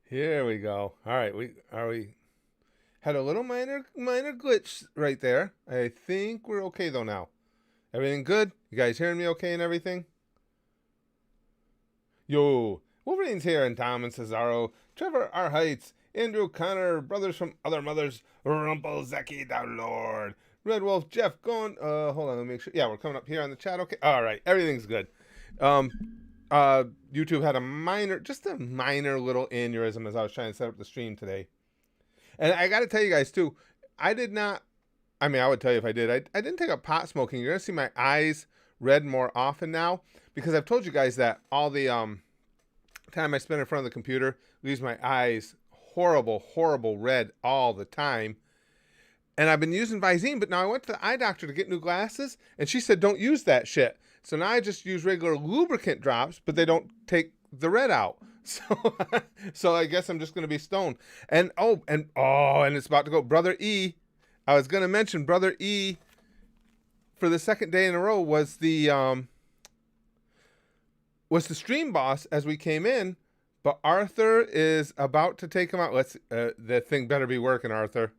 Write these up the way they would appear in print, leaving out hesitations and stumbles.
Here we go. All right, we had a little minor glitch right there. I think we're okay though now. Everything good? You guys hearing me okay and everything? Yo, Wolverine's here and Tom and Cesaro, Trevor R. Heights, Andrew Connor, brothers from other mothers, Rumple Zeki the Lord, Red Wolf, Jeff going. Hold on, let me make sure. Yeah, we're coming up here on the chat. Okay, all right, everything's good. Um, YouTube had just a minor little aneurysm as I was trying to set up the stream today. And I got to tell you guys too, I did not. I mean, I would tell you if I did. I didn't take up pot smoking. You're gonna see my eyes red more often now because I've told you guys that all the time I spend in front of the computer leaves my eyes horrible red all the time. And I've been using Visine, but now I went to the eye doctor to get new glasses, and she said don't use that shit. So now I just use regular lubricant drops, but they don't take the red out. So, so I guess I'm just gonna be stoned. And and it's about to go. Brother E, I was gonna mention Brother E for the second day in a row was the stream boss as we came in, but Arthur is about to take him out. The thing better be working, Arthur.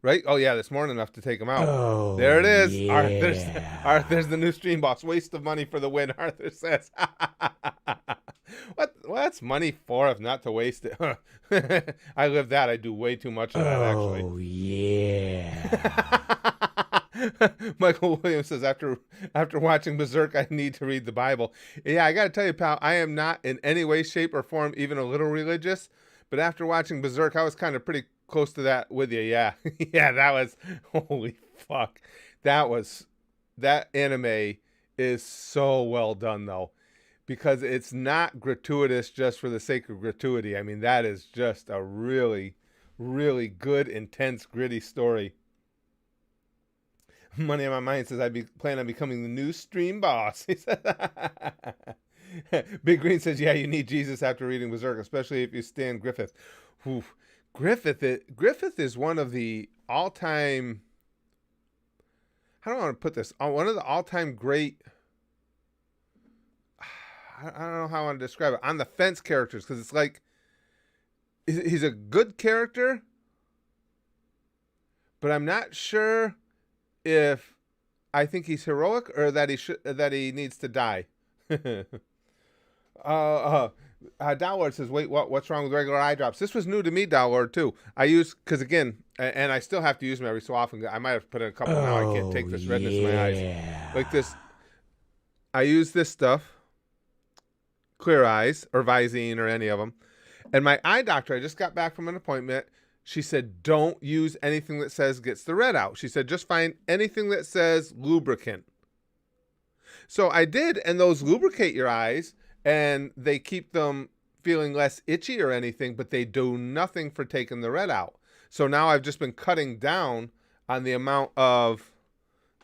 Right? Oh yeah, this morning enough to take him out. Oh, There it is. yeah. Arthur's the new stream boss. Waste of money for the win, Arthur says. What's money for if not to waste it? I live that. I do way too much of that, actually. Oh, yeah. Michael Williams says after watching Berserk, I need to read the Bible. Yeah, I got to tell you, pal, I am not in any way, shape, or form even a little religious. But after watching Berserk, I was kind of pretty close to that with you. Yeah, yeah, that was holy fuck. That anime is so well done though, because it's not gratuitous just for the sake of gratuity. I mean, that is just a really, really good, intense, gritty story. Money on my mind says plan on becoming the new stream boss. He said, Big Green says, yeah, you need Jesus after reading Berserk, especially if you stand Griffith. Oof. Griffith is one of the all-time, how do I want to put this? One of the all-time great, I don't know how I want to describe it, on the fence characters, because it's like, he's a good character, but I'm not sure if I think he's heroic or that he needs to die. Downward says, wait, what's wrong with regular eye drops? This was new to me, Downward, too. I use, because again, and I still have to use them every so often. I might have put in a couple now. I can't take this redness in my eyes. Like this, I use this stuff, Clear Eyes, or Visine, or any of them. And my eye doctor, I just got back from an appointment. She said, don't use anything that says gets the red out. She said, just find anything that says lubricant. So I did, and those lubricate your eyes, and they keep them feeling less itchy or anything, but they do nothing for taking the red out. So now I've just been cutting down on the amount of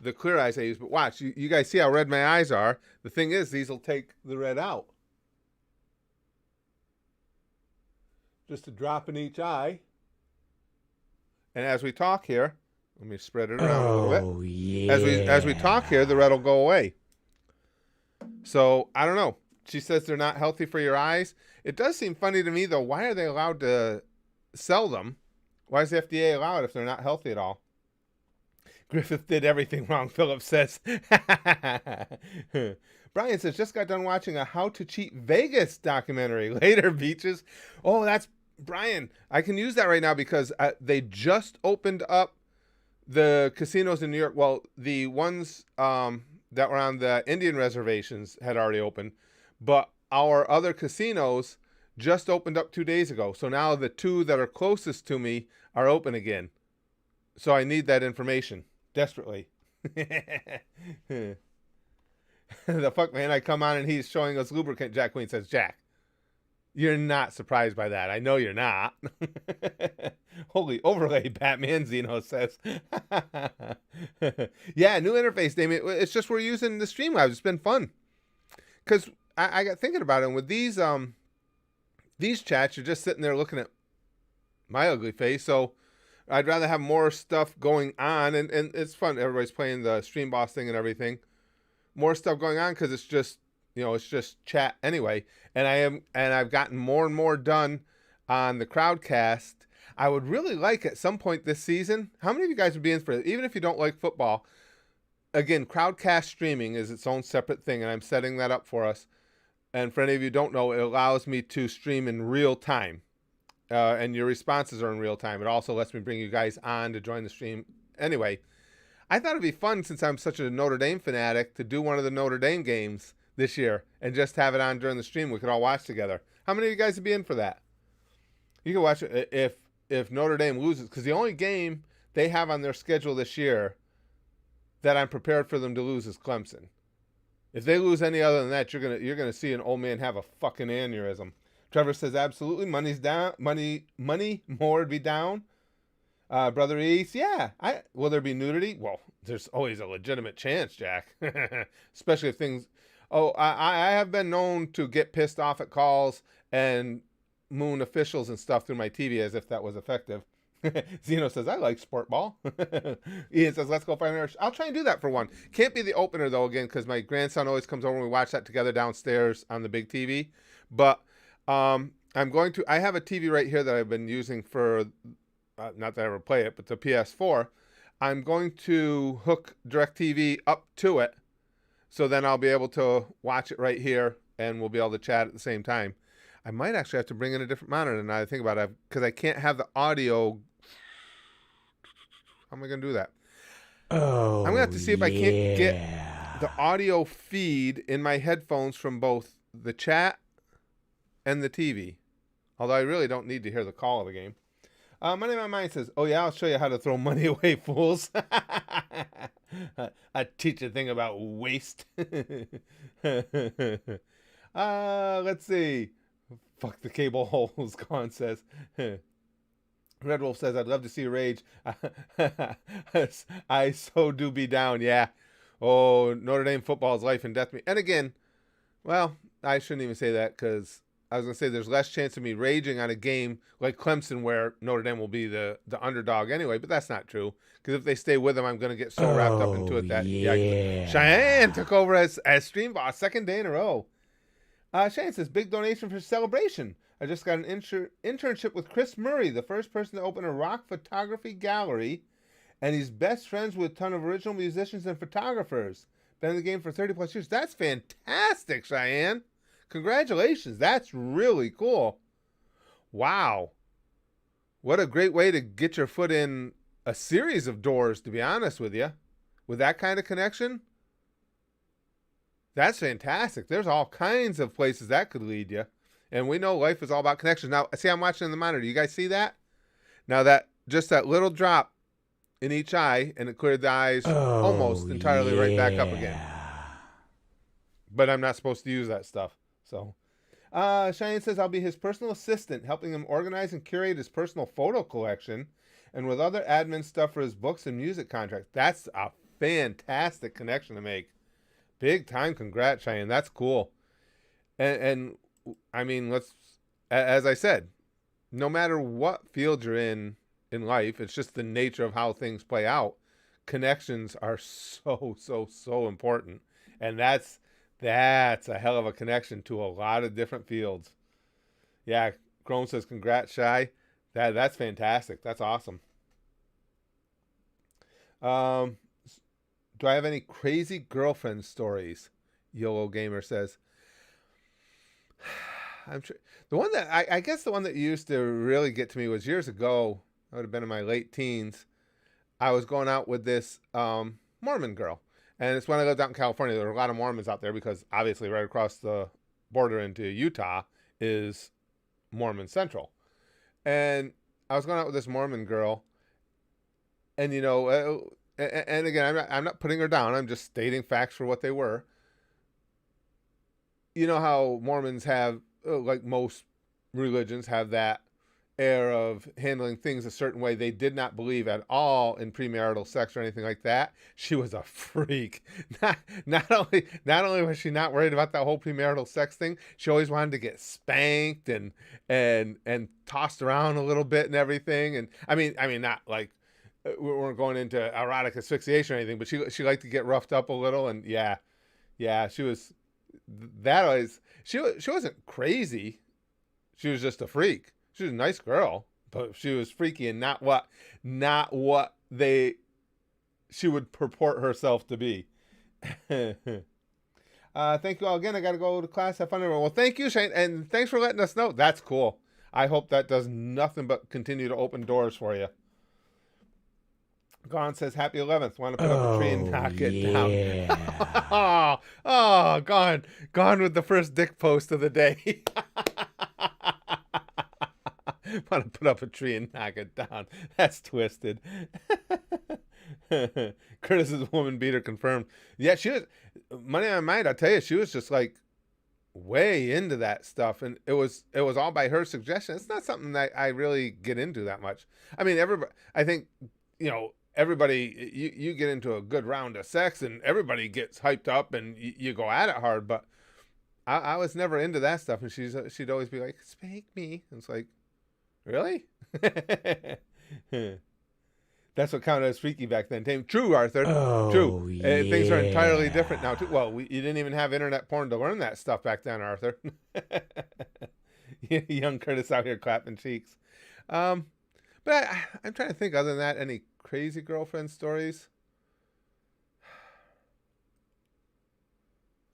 the Clear Eyes I use. But watch, you guys see how red my eyes are. The thing is, these will take the red out. Just a drop in each eye. And as we talk here, let me spread it around a little bit. Oh, yeah. As we talk here, the red will go away. So, I don't know. She says they're not healthy for your eyes. It does seem funny to me, though. Why are they allowed to sell them? Why does the FDA allow it if they're not healthy at all? Griffith did everything wrong, Philip says. Brian says, just got done watching a How to Cheat Vegas documentary. Later, beaches. Oh, that's Brian. I can use that right now because they just opened up the casinos in New York. Well, the ones that were on the Indian reservations had already opened, but our other casinos just opened up 2 days ago. So now the two that are closest to me are open again. So I need that information desperately. The fuck man, I come on and he's showing us lubricant. Jack Queen says, Jack, you're not surprised by that. I know you're not. Holy overlay, Batman, Zeno says. Yeah, new interface, Damien. It's just we're using the Streamlabs. It's been fun. Because I got thinking about it. And with these chats, you're just sitting there looking at my ugly face. So I'd rather have more stuff going on. And it's fun. Everybody's playing the Stream Boss thing and everything. More stuff going on because it's just, it's just chat anyway. And I've gotten more and more done on the Crowdcast. I would really like at some point this season. How many of you guys would be in for it? Even if you don't like football. Again, Crowdcast streaming is its own separate thing, and I'm setting that up for us. And for any of you who don't know, it allows me to stream in real time. And your responses are in real time. It also lets me bring you guys on to join the stream. Anyway, I thought it'd be fun, since I'm such a Notre Dame fanatic, to do one of the Notre Dame games this year and just have it on during the stream. We could all watch together. How many of you guys would be in for that? You can watch it if Notre Dame loses, because the only game they have on their schedule this year that I'm prepared for them to lose is Clemson. If they lose any other than that, you're gonna see an old man have a fucking aneurysm. Trevor says absolutely, money's down. Money more would be down. Brother East, yeah. Will there be nudity? Well, there's always a legitimate chance, Jack. Especially if things. Oh, I have been known to get pissed off at calls and moon officials and stuff through my TV as if that was effective. Zeno says, I like sport ball. Ian says, let's go find her. I'll try and do that for one. Can't be the opener, though, again, because my grandson always comes over and we watch that together downstairs on the big TV. But I have a TV right here that I've been using for, not that I ever play it, but the PS4. I'm going to hook DirecTV up to it, so then I'll be able to watch it right here, and we'll be able to chat at the same time. I might actually have to bring in a different monitor now that I think about it, because I can't have the audio. How am I going to do that? Oh, I'm going to have to see if I can't get the audio feed in my headphones from both the chat and the TV. Although I really don't need to hear the call of the game. Money in My Mind says, oh yeah, I'll show you how to throw money away, fools. I teach a thing about waste. Let's see. Fuck the cable holes, Con says. Red Wolf says, I'd love to see Rage. I so do be down, yeah. Oh, Notre Dame football is life and death. And again, well, I shouldn't even say that, because I was going to say there's less chance of me raging on a game like Clemson where Notre Dame will be the underdog anyway, but that's not true. Because if they stay with them, I'm going to get so wrapped up into it that Cheyenne took over as stream boss, second day in a row. Cheyenne says, big donation for celebration. I just got an internship with Chris Murray, the first person to open a rock photography gallery, and he's best friends with a ton of original musicians and photographers. Been in the game for 30 plus years. That's fantastic, Cheyenne. Congratulations. That's really cool. Wow. What a great way to get your foot in a series of doors, to be honest with you. With that kind of connection, that's fantastic. There's all kinds of places that could lead you. And we know life is all about connections. Now, see, I'm watching in the monitor. You guys see that? Now, that little drop in each eye, and it cleared the eyes almost entirely right back up again. But I'm not supposed to use that stuff. So, Cheyenne says, I'll be his personal assistant, helping him organize and curate his personal photo collection, and with other admin stuff for his books and music contracts. That's a fantastic connection to make. Big time congrats, Cheyenne. That's cool. And I mean, as I said, no matter what field you're in life, it's just the nature of how things play out. Connections are so important. And that's a hell of a connection to a lot of different fields. Yeah, Chrome says, congrats, Shy. That's fantastic. That's awesome. Do I have any crazy girlfriend stories? YOLO Gamer says. I'm sure the one that I guess the one that used to really get to me was years ago. I would have been in my late teens. I was going out with this Mormon girl, and it's when I lived out in California. There were a lot of Mormons out there because obviously right across the border into Utah is Mormon Central. And I was going out with this Mormon girl, and you know, and again, I'm not putting her down. I'm just stating facts for what they were. You know how Mormons have, like most religions, have that air of handling things a certain way. They did not believe at all in premarital sex or anything like that. She was a freak. Not only was she not worried about that whole premarital sex thing, she always wanted to get spanked and tossed around a little bit and everything. And I mean not like we weren't going into erotic asphyxiation or anything, but she liked to get roughed up a little. And yeah, she was. She wasn't crazy. She was just a freak. She was a nice girl, but she was freaky and not what she would purport herself to be. Thank you all again. I got to go to class. Have fun, everyone. Well, thank you, Shane, and thanks for letting us know. That's cool. I hope that does nothing but continue to open doors for you. Gone says, happy 11th. Want to put up a tree and knock it down. Oh, gone with the first dick post of the day. Want to put up a tree and knock it down. That's twisted. Curtis's woman beater confirmed. Yeah, she was, money on my mind, I'll tell you, she was just like way into that stuff, and it was all by her suggestion. It's not something that I really get into that much. I mean, everybody, I think, everybody, you get into a good round of sex and everybody gets hyped up and you go at it hard, but I was never into that stuff. And she'd always be like, spank me. And it's like, really? That's what counted as freaky back then. True, Arthur. True. Yeah. Things are entirely different now, too. Well, you didn't even have internet porn to learn that stuff back then, Arthur. Young Curtis out here clapping cheeks. But I'm trying to think, other than that, any crazy girlfriend stories?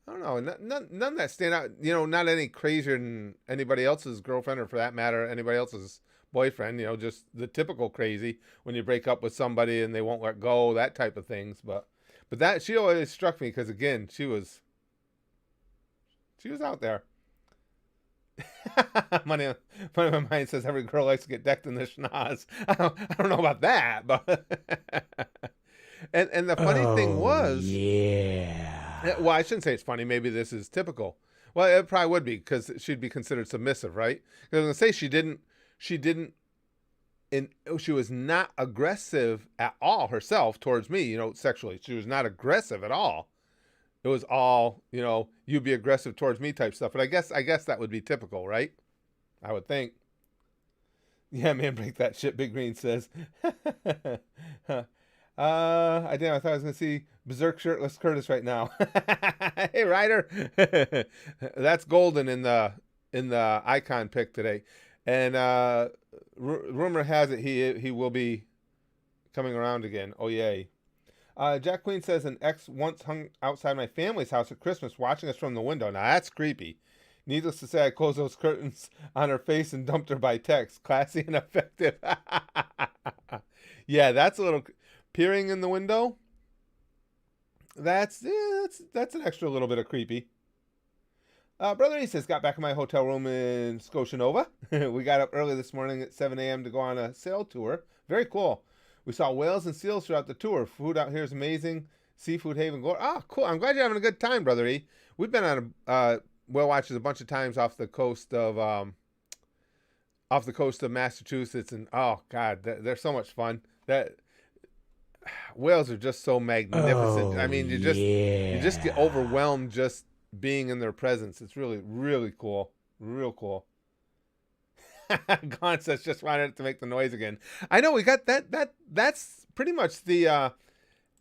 I don't know. None that stand out. Not any crazier than anybody else's girlfriend, or for that matter, anybody else's boyfriend. Just the typical crazy when you break up with somebody and they won't let go, that type of things. But that, she always struck me because, again, she was out there. Money on my mind says every girl likes to get decked in the schnoz. I don't know about that, but and the funny thing was, well, I shouldn't say it's funny. Maybe this is typical. Well, it probably would be, because she'd be considered submissive, right? Because I was gonna say she was not aggressive at all herself towards me, sexually. She was not aggressive at all. It was all, you be aggressive towards me type stuff. But I guess that would be typical, right? I would think. Yeah, man, break that shit, Big Green says. I thought I was going to see Berserk shirtless Curtis right now. Hey, Ryder. That's golden in the icon pic today. And rumor has it he will be coming around again. Oh, yay. Jack Queen says, an ex once hung outside my family's house at Christmas watching us from the window. Now, that's creepy. Needless to say, I closed those curtains on her face and dumped her by text. Classy and effective. Yeah, that's a little... Peering in the window? That's an extra little bit of creepy. Brother E says, got back in my hotel room in Scotia Nova. We got up early this morning at 7 a.m. to go on a sail tour. Very cool. We saw whales and seals throughout the tour. Food out here is amazing. Seafood haven glory. Oh, cool. I'm glad you're having a good time, Brother E. We've been on whale watches a bunch of times off the coast of Massachusetts, and oh god, they're so much fun. That whales are just so magnificent. I mean, you just get overwhelmed just being in their presence. It's really, really cool. Real cool. Gone says, just wanted it to make the noise again. I know, we got that's pretty much the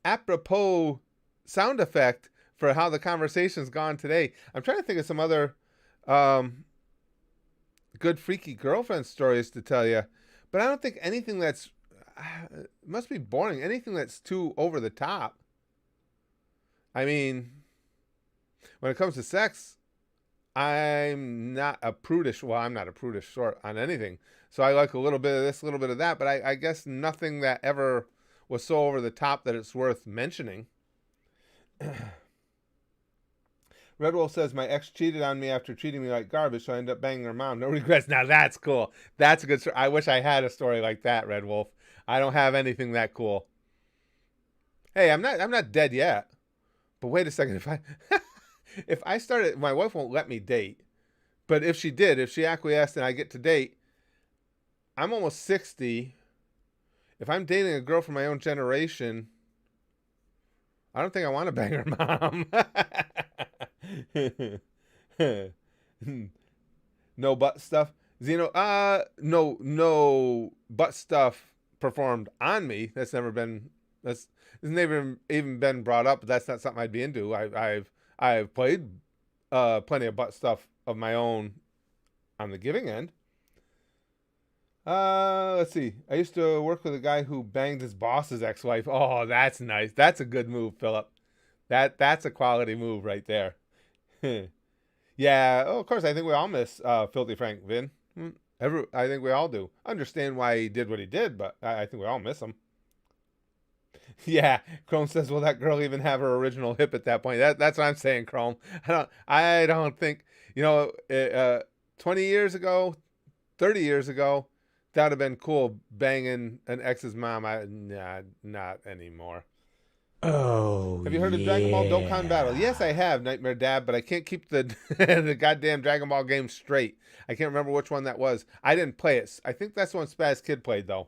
apropos sound effect for how the conversation's gone today. I'm trying to think of some other good freaky girlfriend stories to tell you, but I don't think anything that's it must be boring. Anything that's too over the top. I mean, when it comes to sex, I'm not a prudish sort on anything. So I like a little bit of this, a little bit of that, but I guess nothing that ever was so over the top that it's worth mentioning. Red Wolf says, my ex cheated on me after treating me like garbage, so I ended up banging her mom. No regrets. Now that's cool. That's a good story. I wish I had a story like that, Red Wolf. I don't have anything that cool. Hey, I'm not dead yet. But wait a second, if I started, my wife won't let me date. But if she acquiesced and I get to date, I'm almost 60. If I'm dating a girl from my own generation, I don't think I want to bang her mom. No butt stuff. Zeno, no butt stuff performed on me. That's never even been brought up, but that's not something I'd be into. I've played plenty of butt stuff of my own on the giving end. Let's see. I used to work with a guy who banged his boss's ex-wife. Oh, that's nice. That's a good move, Philip. That's a quality move right there. Yeah. Oh, of course. I think we all miss Filthy Frank, Vin. I think we all do. Understand why he did what he did, but I think we all miss him. Yeah. Chrome says, "Will that girl even have her original hip at that point?" That's what I'm saying, Chrome. I don't think. 20 years ago, 30 years ago, that would have been cool banging an ex's mom. Nah, not anymore. Oh, Have you heard of Dragon Ball Dokkan Battle? yeah. Yes, I have, Nightmare Dad, but I can't keep the the goddamn Dragon Ball game straight. I can't remember which one that was. I didn't play it. I think that's the one Spaz Kid played, though.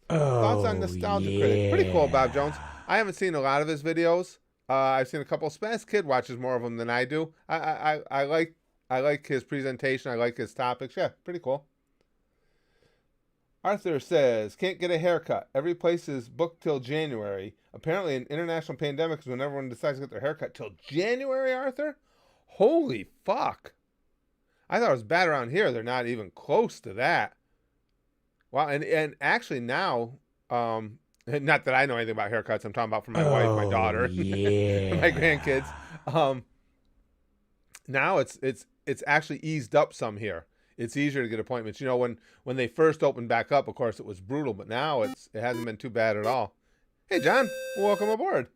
Thoughts on Oh, Nostalgia Critic? Pretty cool, Bob Jones. yeah. I haven't seen a lot of his videos. I've seen a couple. Spaz Kid watches more of them than I do. I like his presentation. I like his topics. Yeah, pretty cool. Arthur says, "Can't get a haircut. Every place is booked till January. Apparently, an international pandemic is when everyone decides to get their haircut till January, Arthur? Holy fuck. I thought it was bad around here. They're not even close to that. Wow, and actually now, not that I know anything about haircuts. I'm talking about for my wife, my Oh, daughter, and my grandkids. yeah. Now it's actually eased up some here. It's easier to get appointments. When they first opened back up, of course, it was brutal, but now it hasn't been too bad at all. Hey, John, welcome aboard.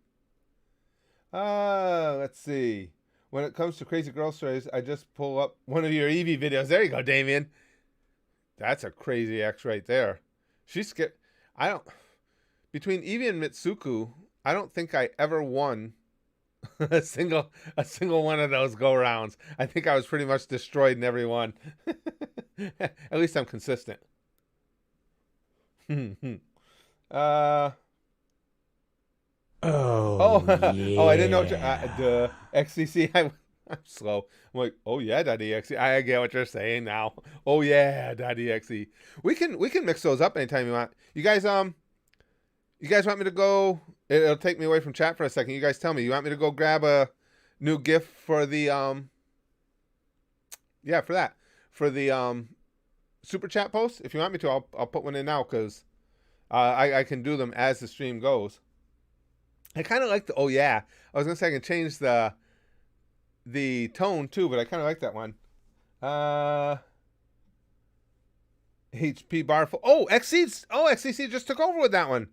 Let's see. When it comes to crazy girl stories, I just pull up one of your Eevee videos. There you go, Damien. That's a crazy X right there. She's scared. I don't. Between Eevee and Mitsuku, I don't think I ever won a single one of those go rounds. I think I was pretty much destroyed in every one. At least I'm consistent. uh Oh, oh, I didn't know. yeah. The XCC. I'm slow. I'm like, oh yeah, .exe. I get what you're saying now. Oh yeah, .exe. We can mix those up anytime you want. You guys want me to go? It'll take me away from chat for a second. You guys tell me. You want me to go grab a new GIF for the yeah, for the super chat post? If you want me to, I'll put one in now because I can do them as the stream goes. I kind of like the. Oh yeah, I was gonna say I can change the tone too, but I kind of like that one. HP Barful. Oh, XCC. Oh, XCC just took over with that one.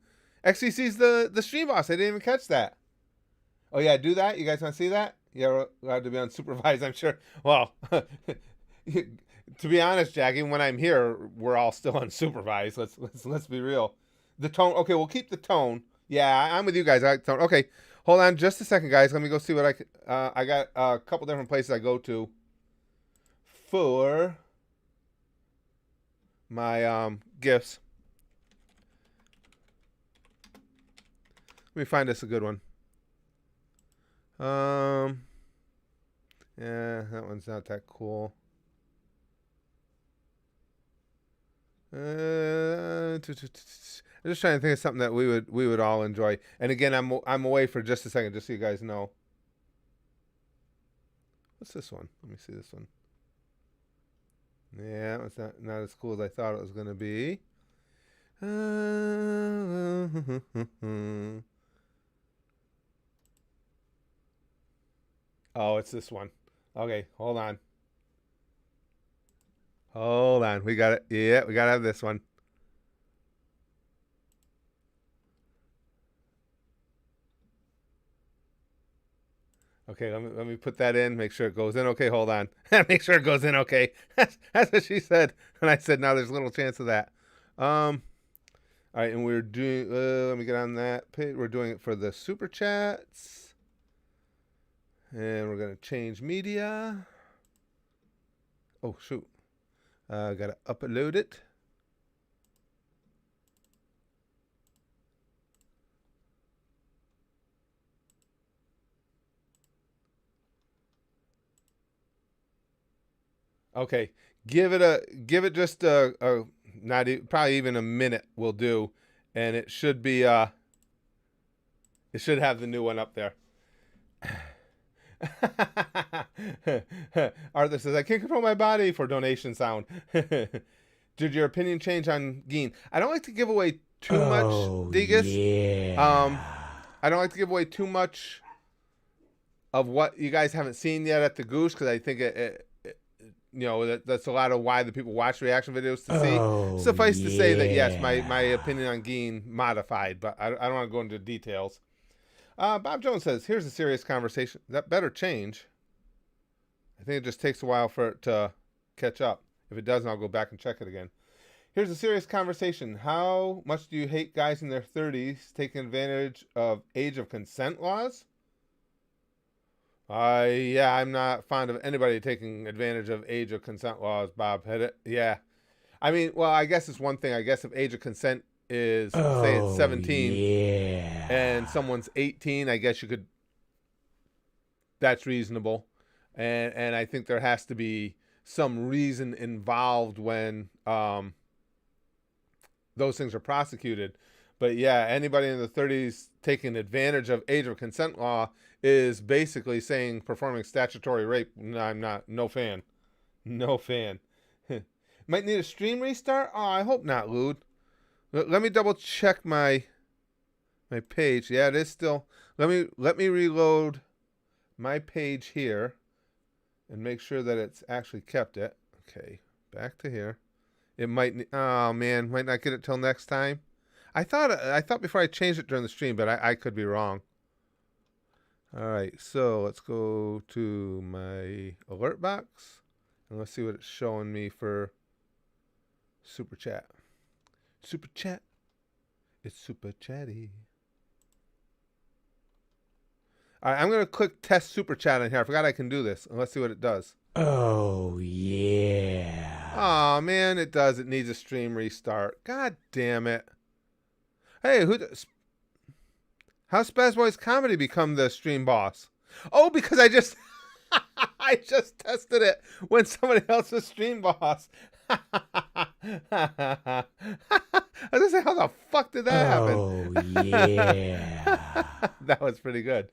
XCC's the stream boss. I didn't even catch that. Oh yeah, do that. You guys want to see that? Yeah, we're allowed to be unsupervised, I'm sure. Well, to be honest, Jackie, when I'm here, we're all still unsupervised. Let's be real. The tone. Okay, we'll keep the tone. Yeah, I'm with you guys. I like the tone. Okay, hold on just a second, guys. Let me go see what I got a couple different places I go to for my gifts. Let me find us a good one. Yeah, that one's not that cool. I'm just trying to think of something that we would all enjoy. And again, I'm away for just a second, just so you guys know. What's this one? Let me see this one. Yeah, it's not as cool as I thought it was gonna be. Oh, it's this one. Okay, hold on. Hold on. We got it. Yeah, we gotta have this one. Okay, let me put that in. Make sure it goes in. Okay, hold on. Make sure it goes in. Okay, that's what she said, and I said, "Now there's little chance of that." All right, and we're doing. Let me get on that page. We're doing it for the super chats, and we're gonna change media. Oh shoot! Gotta upload it. Okay, give it just a not probably even a minute will do, and it should be it should have the new one up there. Arthur says I can't control my body for donation sound. Did your opinion change on Geen? I don't like to give away too Oh, much, Degas. yeah. I don't like to give away too much of what you guys haven't seen yet at the Goose, because I think that's a lot of why the people watch reaction videos to see. Oh, Suffice to say that yes, my yeah. opinion on Geen modified, but I don't want to go into details. Bob Jones says, "Here's a serious conversation that better change. I think it just takes a while for it to catch up. If it doesn't, I'll go back and check it again. Here's a serious conversation. How much do you hate guys in their 30s taking advantage of age of consent laws?" Yeah, I'm not fond of anybody taking advantage of age of consent laws, Bob. Yeah. I mean, well, I guess it's one thing. I guess if age of consent is, say it's Oh, 17 and yeah. someone's 18, I guess you could, that's reasonable. And I think there has to be some reason involved when those things are prosecuted. But yeah, anybody in the 30s taking advantage of age of consent law is basically saying performing statutory rape. No, I'm not. No fan. No fan. Might need a stream restart? Oh, I hope not, Lude. Let me double check my page. Yeah, it is still. Let me reload my page here and make sure that it's actually kept it. Okay, back to here. It might. Oh man, might not get it till next time. I thought before I changed it during the stream, but I could be wrong. All right, so let's go to my alert box and let's see what it's showing me for super chat. Super chat. It's super chatty. All right, I'm gonna click test super chat in here. I forgot I can do this. And let's see what it does. Oh, yeah. Oh man, it does. It needs a stream restart. God damn it. Hey, how's Spaz Boys Comedy become the stream boss? Oh, because I just I just tested it when somebody else was stream boss. I was gonna say, how the fuck did that happen? Oh, yeah. That was pretty good.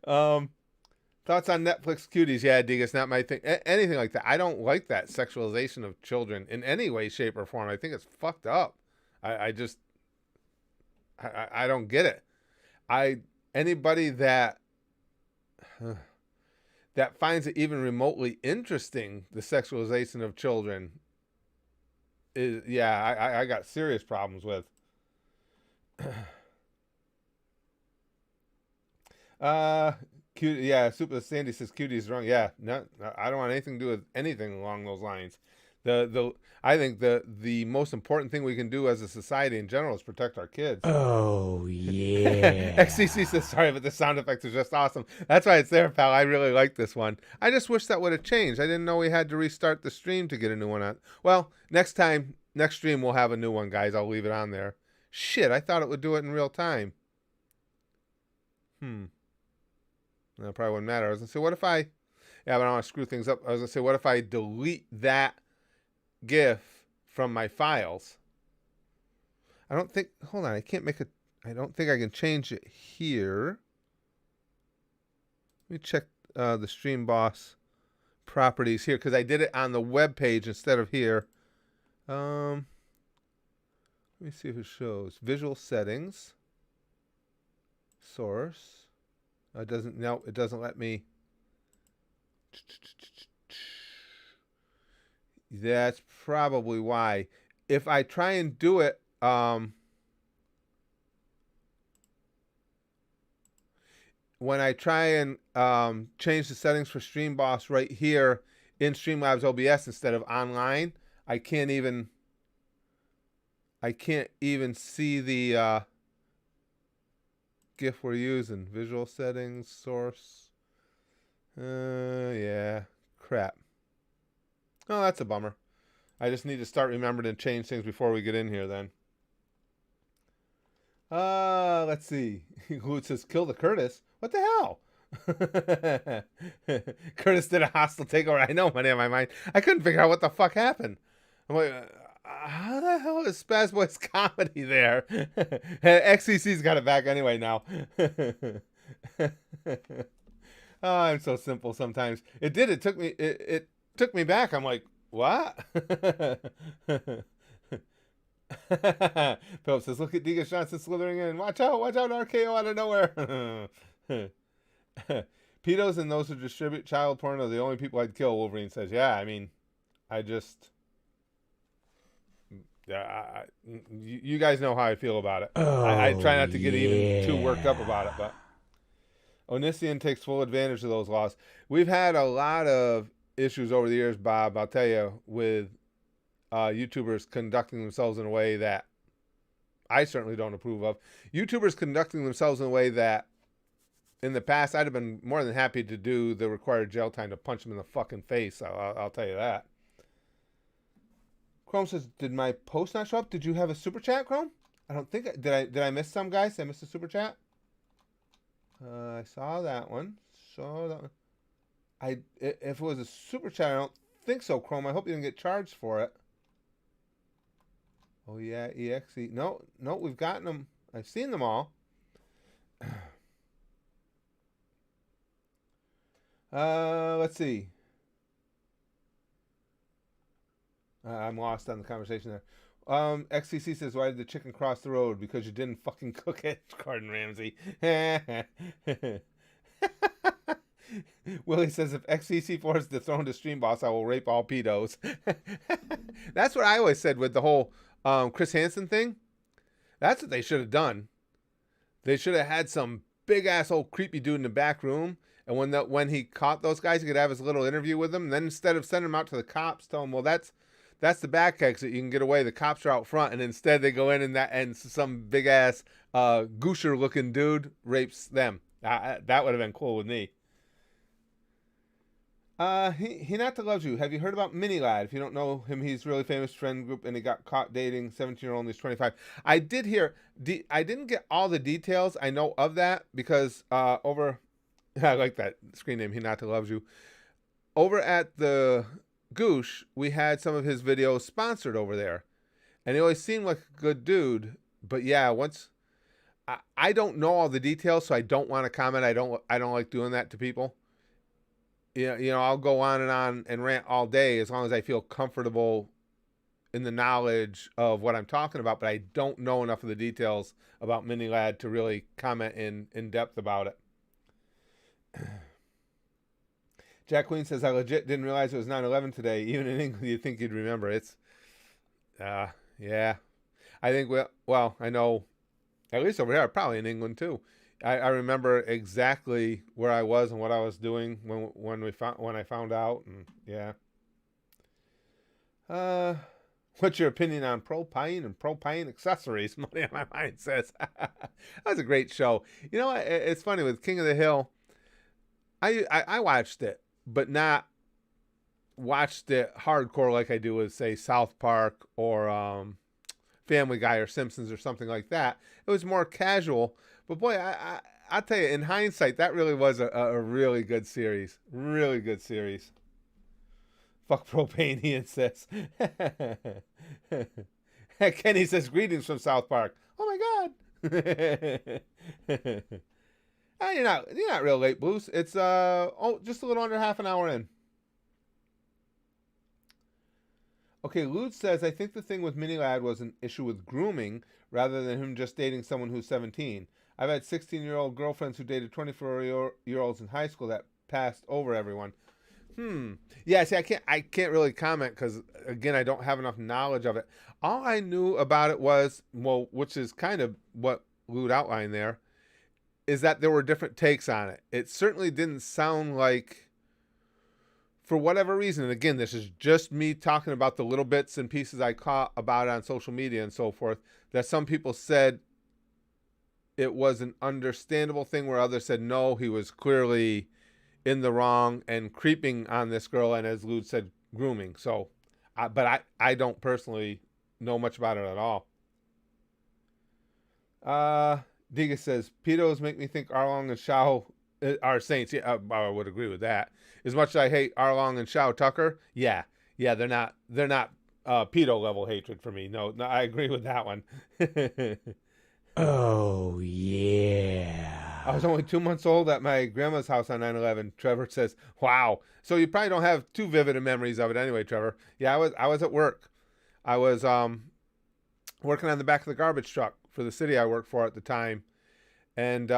Thoughts on Netflix cuties? Yeah, dig, it's not my thing. Anything like that. I don't like that sexualization of children in any way, shape, or form. I think it's fucked up. I just I don't get it. Anybody that that finds it even remotely interesting, the sexualization of children, is, yeah, I got serious problems with. Cute, yeah. Super Sandy says cutie is wrong. Yeah, no, I don't want anything to do with anything along those lines. I think the most important thing we can do as a society in general is protect our kids. Oh, yeah. XCC says sorry, but the sound effects are just awesome. That's why it's there, pal. I really like this one. I just wish that would have changed. I didn't know we had to restart the stream to get a new one on. Well, next stream we'll have a new one, guys. I'll leave it on there. Shit, I thought it would do it in real time. That probably wouldn't matter. I was gonna say, what if I? Yeah, but I don't want to screw things up. I was gonna say, what if I delete that GIF from my files? I don't think. Hold on, I can't make a. I don't think I can change it here. Let me check the Stream Boss properties here, because I did it on the web page instead of here. Let me see if it shows visual settings, source. It doesn't. No, it doesn't let me. That's probably why. If I try and do it, when I try and change the settings for Stream Boss right here in Streamlabs OBS instead of online, I can't even see the GIF we're using. Visual settings, source. Yeah, crap. Oh, that's a bummer. I just need to start remembering to change things before we get in here then. Let's see. Who says kill the Curtis? What the hell? Curtis did a hostile takeover. I know, money on my mind. I couldn't figure out what the fuck happened. I'm like, how the hell is Spaz Boys Comedy there? XCC's got it back anyway now. Oh, I'm so simple sometimes. It did. It took me. It took me back. I'm like, what? Philip says, look at Degas Johnson slithering in. Watch out, RKO out of nowhere. Pedos and those who distribute child porn are the only people I'd kill, Wolverine says. Yeah, I mean, I just... Yeah, you guys know how I feel about it. I try not to get even too worked up about it, but Onision takes full advantage of those laws. We've had a lot of issues over the years, Bob, I'll tell you, with YouTubers conducting themselves in a way that I certainly don't approve of. YouTubers conducting themselves in a way that in the past I'd have been more than happy to do the required jail time to punch them in the fucking face. I'll tell you that. Chrome says, did my post not show up? Did you have a super chat, Chrome? I don't think did I miss some, guys? Did I miss a super chat? I saw that one. If it was a super chat, I don't think so, Chrome. I hope you didn't get charged for it. Oh yeah, EXE. No, we've gotten them. I've seen them all. Let's see. I'm lost on the conversation there. XCC says, why did the chicken cross the road? Because you didn't fucking cook it, Gordon Ramsay. Willie says, if XCC4 is dethroned to Stream Boss, I will rape all pedos. That's what I always said with the whole Chris Hansen thing. That's what they should have done. They should have had some big-ass old creepy dude in the back room, and when he caught those guys, he could have his little interview with them. And then instead of sending them out to the cops, tell them, well, that's the back exit. You can get away. The cops are out front, and instead they go in and some big ass goosher looking dude rapes them. That would have been cool with me. Hinata loves you. Have you heard about Mini Lad? If you don't know him, he's really famous friend group, and he got caught dating 17-year-old and he's 25. I did hear. I didn't get all the details. I know of that because over. I like that screen name. Hinata loves you. Over at the Goosh, we had some of his videos sponsored over there, and he always seemed like a good dude. But yeah, I don't know all the details, so I don't want to comment. I don't like doing that to people. You know, I'll go on and rant all day as long as I feel comfortable in the knowledge of what I'm talking about. But I don't know enough of the details about Mini Lad to really comment in depth about it. Jack Queen says, I legit didn't realize it was 9/11 today. Even in England, you'd think you'd remember. It's, yeah. I think, well, I know, at least over here, probably in England too. I remember exactly where I was and what I was doing when I found out, and yeah. What's your opinion on propane and propane accessories? Money on my mind says. That was a great show. You know what? It's funny with King of the Hill. I watched it, but not watched it hardcore like I do with, say, South Park or Family Guy or Simpsons or something like that. It was more casual. But boy, I'll tell you, in hindsight, that really was a really good series. Really good series. Fuck propane, Ian says. Kenny says, greetings from South Park. Oh my God. You're not real late, Blues. It's just a little under half an hour in. Okay, Lude says, I think the thing with Mini Lad was an issue with grooming rather than him just dating someone who's 17. I've had 16-year-old girlfriends who dated 24-year-olds in high school that passed over everyone. Yeah, see, I can't really comment because, again, I don't have enough knowledge of it. All I knew about it was, well, which is kind of what Lude outlined there, is that there were different takes on it. It certainly didn't sound like, for whatever reason, and again, this is just me talking about the little bits and pieces I caught about it on social media and so forth, that some people said it was an understandable thing where others said, no, he was clearly in the wrong and creeping on this girl, and as Lude said, grooming. So, but I don't personally know much about it at all. Diga says, pedos make me think Arlong and Shao are saints. Yeah, I would agree with that. As much as I hate Arlong and Shao Tucker, yeah, they're not pedo level hatred for me. No, I agree with that one. Oh, yeah. I was only 2 months old at my grandma's house on 9/11. Trevor says, wow. So you probably don't have too vivid memories of it anyway, Trevor. Yeah, I was at work. I was working on the back of the garbage truck for the city I worked for at the time, and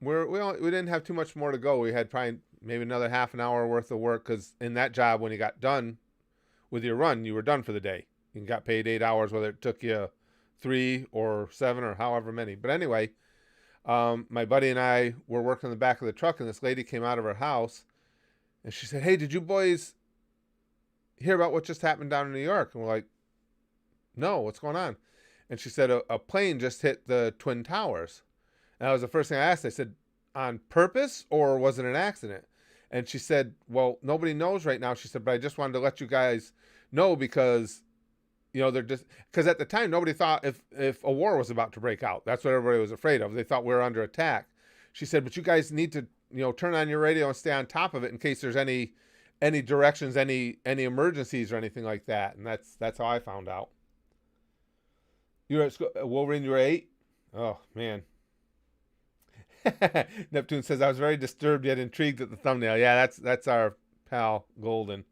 we didn't have too much more to go. We had probably maybe another half an hour worth of work, because in that job, when you got done with your run, you were done for the day. You got paid 8 hours, whether it took you 3 or 7 or however many. But anyway, my buddy and I were working in the back of the truck, and this lady came out of her house, and she said, "Hey, did you boys hear about what just happened down in New York?" And we're like, "No, what's going on?" And she said, a plane just hit the Twin Towers. And that was the first thing I asked. I said, "On purpose, or was it an accident?" And she said, "Well, nobody knows right now." She said, "But I just wanted to let you guys know, because, they're just," because at the time, nobody thought if a war was about to break out. That's what everybody was afraid of. They thought we were under attack. She said, "But you guys need to, turn on your radio and stay on top of it in case there's any directions, any emergencies or anything like that." And that's how I found out. You were at school, Wolverine, you were 8? Oh, man. Neptune says, "I was very disturbed yet intrigued at the thumbnail." Yeah, that's our pal Golden.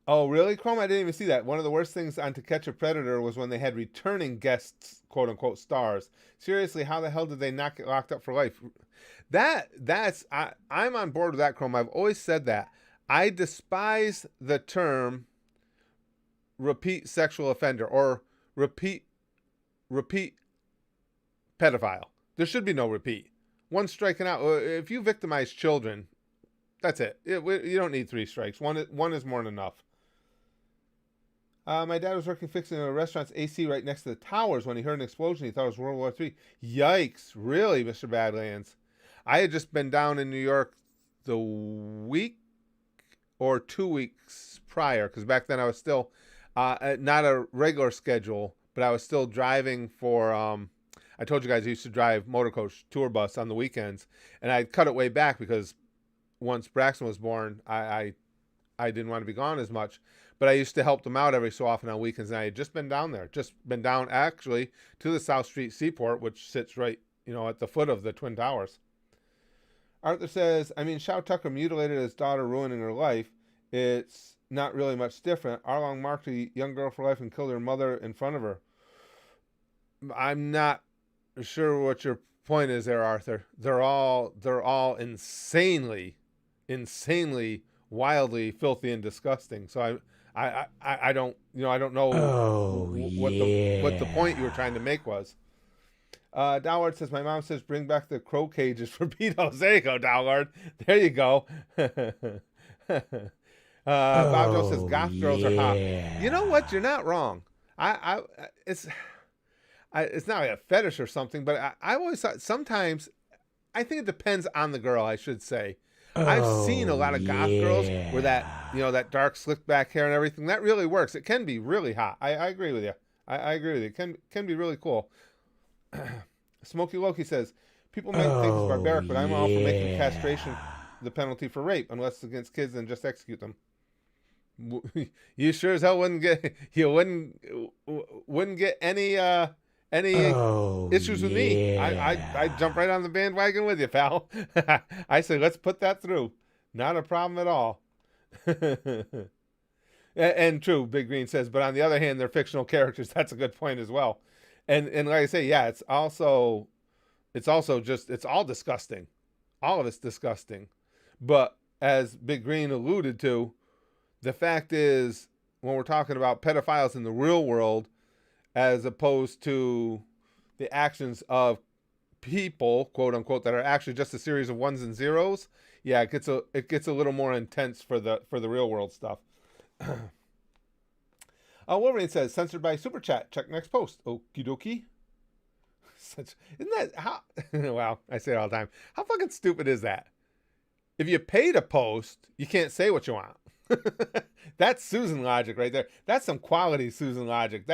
Oh, really, Chrome? I didn't even see that. One of the worst things on To Catch a Predator was when they had returning guests, quote unquote, stars. Seriously, how the hell did they not get locked up for life? I'm on board with that, Chrome. I've always said that. I despise the term repeat sexual offender or repeat pedophile. There should be no repeat. One striking out. If you victimize children, that's it. You don't need 3 strikes. One is more than enough. My dad was working fixing a restaurant's AC right next to the towers. When he heard an explosion, he thought it was World War III. Yikes. Really, Mr. Badlands? I had just been down in New York the week or 2 weeks prior, because back then I was still not a regular schedule, but I was still driving for, I told you guys I used to drive motor coach tour bus on the weekends, and I cut it way back because once Braxton was born, I didn't want to be gone as much, but I used to help them out every so often on weekends, and I had just been down there, actually to the South Street Seaport, which sits right, at the foot of the Twin Towers. Arthur says, "I mean, Shao Tucker mutilated his daughter, ruining her life. It's not really much different. Arlong marked a young girl for life and killed her mother in front of her." I'm not sure what your point is there, Arthur. They're all insanely, wildly filthy and disgusting. So I don't know what the point you were trying to make was. Dowlard says, "My mom says bring back the crow cages for pedos." There you go, Dowlard. There you go. Bob Joe says, "Goth girls are hot." You know what? You're not wrong. It's not like a fetish or something, but I always thought sometimes, I think it depends on the girl, I should say. I've seen a lot of goth girls where that dark slick back hair and everything, that really works. It can be really hot. I agree with you. I agree with you. It can be really cool. Smokey Loki says, "People might think it's barbaric, but I'm all for making castration the penalty for rape, unless it's against kids, then just execute them." You sure as hell wouldn't get any issues with me. I jump right on the bandwagon with you, pal. I say, let's put that through. Not a problem at all. And true, Big Green says, but on the other hand, they're fictional characters. That's a good point as well. And like I say, yeah, it's all disgusting. All of it's disgusting. But as Big Green alluded to, the fact is, when we're talking about pedophiles in the real world, as opposed to the actions of people, quote unquote, that are actually just a series of ones and zeros, yeah, it gets a little more intense for the real world stuff. Wolverine says, "Censored by Super Chat. Check next post." Okie dokie. Isn't that how? Wow, I say it all the time. How fucking stupid is that? If you pay to post, you can't say what you want. That's Susan logic right there. That's some quality Susan logic.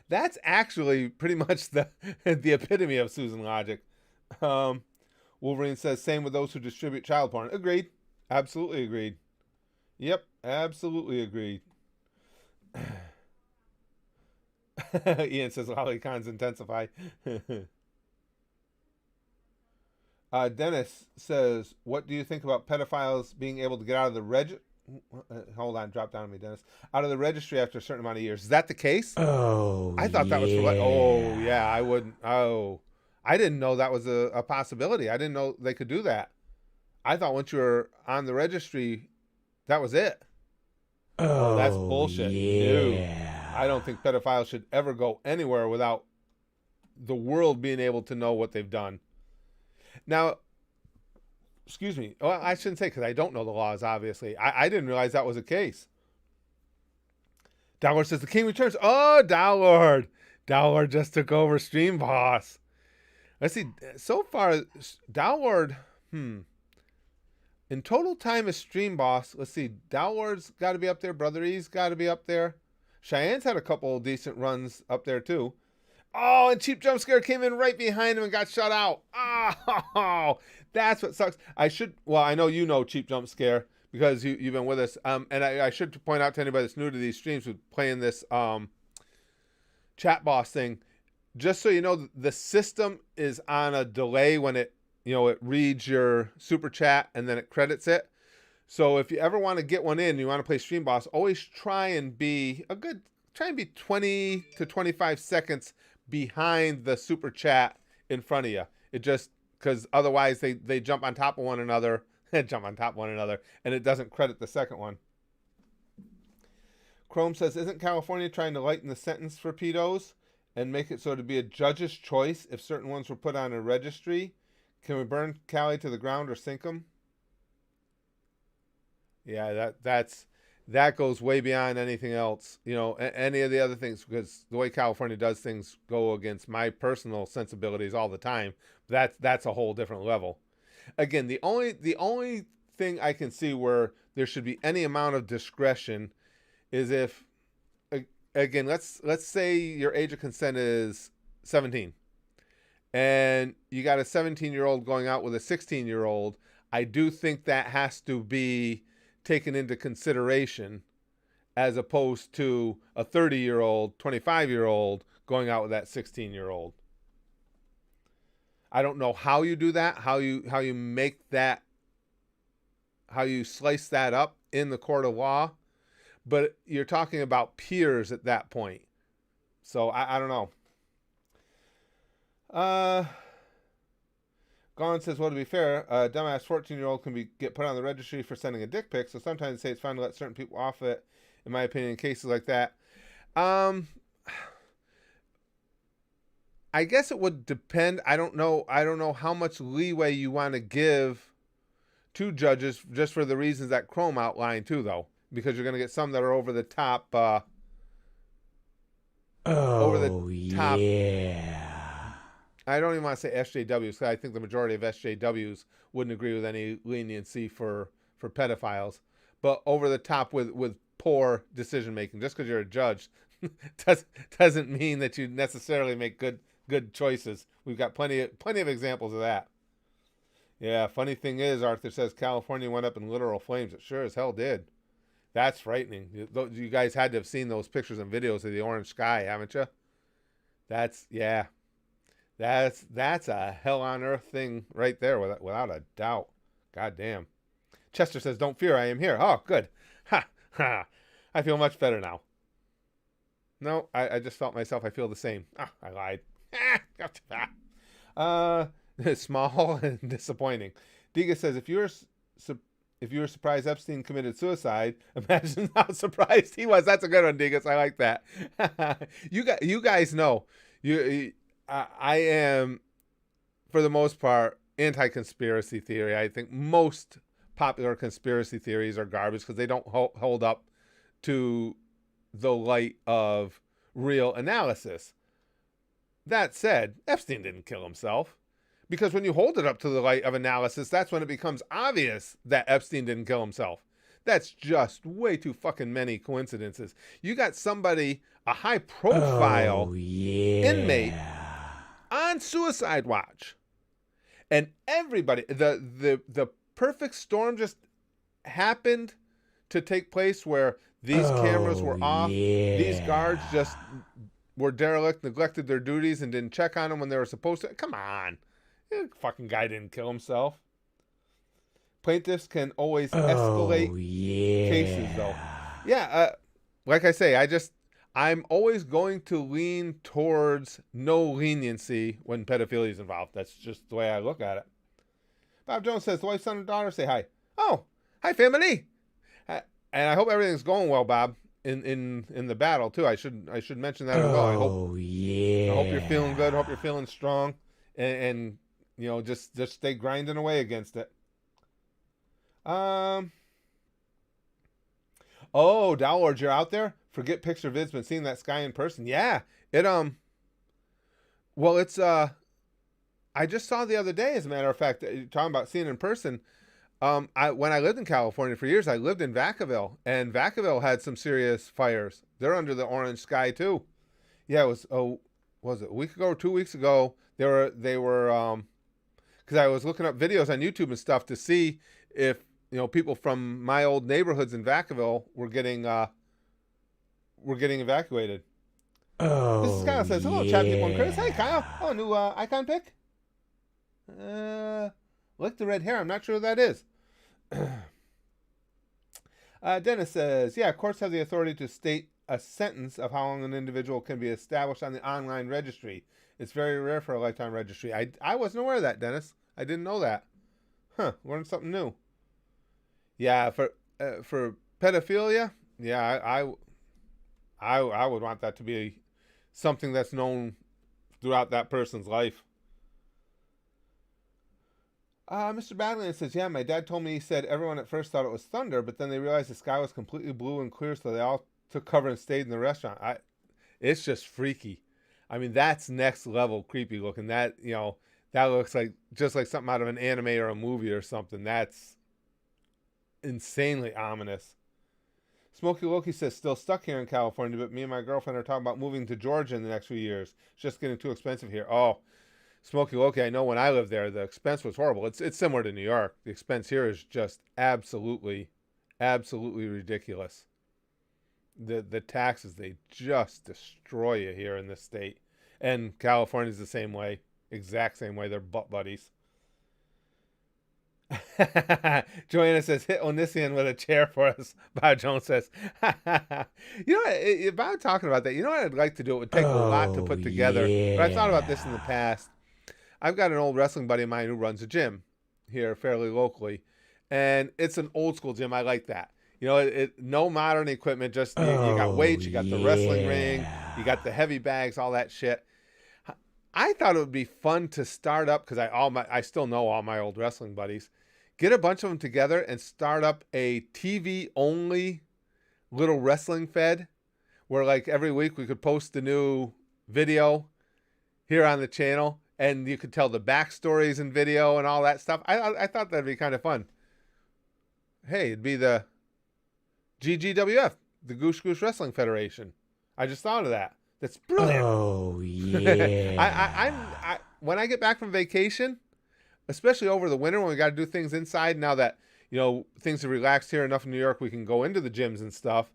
That's actually pretty much the epitome of Susan logic. Wolverine says, "Same with those who distribute child porn." Agreed. Absolutely agreed. Yep, absolutely agreed. Ian says, "Lolicons intensify." Dennis says, "What do you think about pedophiles being able to get out of the hold on, drop down on me, Dennis. Out of the registry after a certain amount of years. Is that the case? Oh, I thought that was for like, oh, yeah, I wouldn't. Oh, I didn't know that was a possibility. I didn't know they could do that. I thought once you were on the registry, that was it. Oh, that's bullshit. No, I don't think pedophiles should ever go anywhere without the world being able to know what they've done. Now, excuse me. Well, I shouldn't say because I don't know the laws, obviously. I didn't realize that was the case. Downlord says the king returns. Oh, Downlord. Downlord just took over Stream Boss. Let's see. So far, Downlord, in total time as Stream Boss, let's see. Downlord's got to be up there. Brother E's got to be up there. Cheyenne's had a couple decent runs up there, too. Oh, and Cheap Jump Scare came in right behind him and got shut out. Oh, that's what sucks. I know you know Cheap Jump Scare because you've been with us. And I should point out to anybody that's new to these streams who's playing this chat boss thing, just so you know, the system is on a delay when it reads your super chat and then it credits it. So if you ever want to get one in, and you want to play Stream Boss, always try and be 20 to 25 seconds behind the super chat in front of you. It just, because otherwise they jump on top of one another and it doesn't credit the second one. Chrome says, isn't California trying to lighten the sentence for pedos and make it so to be a judge's choice if certain ones were put on a registry? Can we burn Cali to the ground or sink them? Yeah, that goes way beyond anything else. Any of the other things, because the way California does things go against my personal sensibilities all the time. That's a whole different level. Again, the only thing I can see where there should be any amount of discretion is if, again, let's say your age of consent is 17 and you got a 17-year-old going out with a 16-year-old. I do think that has to be taken into consideration as opposed to a 30-year-old, 25-year-old going out with that 16-year-old. I don't know how you do that, how you make that, how you slice that up in the court of law, but you're talking about peers at that point. So I don't know. Gone says, well, to be fair, a dumbass 14-year-old can get put on the registry for sending a dick pic, so sometimes they say it's fine to let certain people off it, in my opinion, in cases like that. I guess it would depend. I don't know how much leeway you want to give to judges just for the reasons that Chrome outlined too, though, because you're going to get some that are over the top. Yeah. I don't even want to say SJWs, because I think the majority of SJWs wouldn't agree with any leniency for pedophiles. But over the top with poor decision making, just because you're a judge, doesn't mean that you necessarily make good choices. We've got plenty of examples of that. Yeah, funny thing is, Arthur says California went up in literal flames. It sure as hell did. That's frightening. You guys had to have seen those pictures and videos of the orange sky, haven't you? That's a hell on earth thing right there, without a doubt. God damn. Chester says, don't fear, I am here. Oh, good. Ha, ha. I feel much better now. No, I just felt myself. I feel the same. Ah, I lied. Small and disappointing. Diga says, if you were surprised Epstein committed suicide, imagine how surprised he was. That's a good one, Digas. I like that. You guys know. I am, for the most part, anti-conspiracy theory. I think most popular conspiracy theories are garbage because they don't hold up to the light of real analysis. That said, Epstein didn't kill himself, because when you hold it up to the light of analysis, that's when it becomes obvious that Epstein didn't kill himself. That's just way too fucking many coincidences. You got somebody, a high-profile inmate, on suicide watch, and everybody, the perfect storm just happened to take place where these cameras were off. These guards just were derelict, neglected their duties, and didn't check on them when they were supposed to. Come on, the fucking guy didn't kill himself. Plaintiffs can always Oh, escalate cases, though. yeah. Yeah, like I say, I'm always going to lean towards no leniency when pedophilia is involved. That's just the way I look at it. Bob Jones says, the wife, son, and daughter say hi. Oh, hi, family. And I hope everything's going well, Bob, in the battle, too. I should mention that as well. Oh, yeah. I hope you're feeling good. Hope you're feeling strong. And you know, just stay grinding away against it. Oh, Downlord, you're out there? Forget picture vids, been seeing that sky in person. Yeah. Well, it's I just saw the other day, as a matter of fact, talking about seeing it in person. When I lived in California for years, I lived in Vacaville, and Vacaville had some serious fires. They're under the orange sky too. Yeah, it was it a week ago or 2 weeks ago? They were because I was looking up videos on YouTube and stuff to see if people from my old neighborhoods in Vacaville were getting evacuated. Oh, This is Kyle says, hello, yeah. chat people and Chris. Hey, Kyle. Oh, new icon pick? Like the red hair. I'm not sure who that is. Dennis says, yeah, courts have the authority to state a sentence of how long an individual can be established on the online registry. It's very rare for a lifetime registry. I wasn't aware of that, Dennis. I didn't know that. Huh, learned something new. Yeah, for pedophilia, yeah, I would want that to be something that's known throughout that person's life. Mr. Badland says, yeah, my dad told me, he said everyone at first thought it was thunder, but then they realized the sky was completely blue and clear, so they all took cover and stayed in the restaurant. It's just freaky. I mean, that's next level creepy looking. That looks like just like something out of an anime or a movie or something. That's insanely ominous. Smokey Loki says, still stuck here in California, but me and my girlfriend are talking about moving to Georgia in the next few years. It's just getting too expensive here. Oh, Smokey Loki, I know when I lived there, the expense was horrible. It's similar to New York. The expense here is just absolutely, absolutely ridiculous. The taxes, they just destroy you here in this state. And California's the same way. Exact same way. They're butt buddies. Joanna says, hit Onision with a chair for us. Bob Jones says, about talking about that, you know what I'd like to do? It would take a lot to put together. Yeah. But I've thought about this in the past. I've got an old wrestling buddy of mine who runs a gym here fairly locally. And it's an old school gym. I like that. No modern equipment, just you got weights, you got the wrestling ring, you got the heavy bags, all that shit. I thought it would be fun to start up, because I still know all my old wrestling buddies, get a bunch of them together and start up a TV only little wrestling fed, where like every week we could post a new video here on the channel, and you could tell the backstories in video and all that stuff. I thought that'd be kind of fun. Hey, it'd be the GGWF, the Goosh Goosh Wrestling Federation. I just thought of that. That's brilliant. Oh, yeah. I when I get back from vacation, especially over the winter when we got to do things inside, now that, things are relaxed here enough in New York, we can go into the gyms and stuff.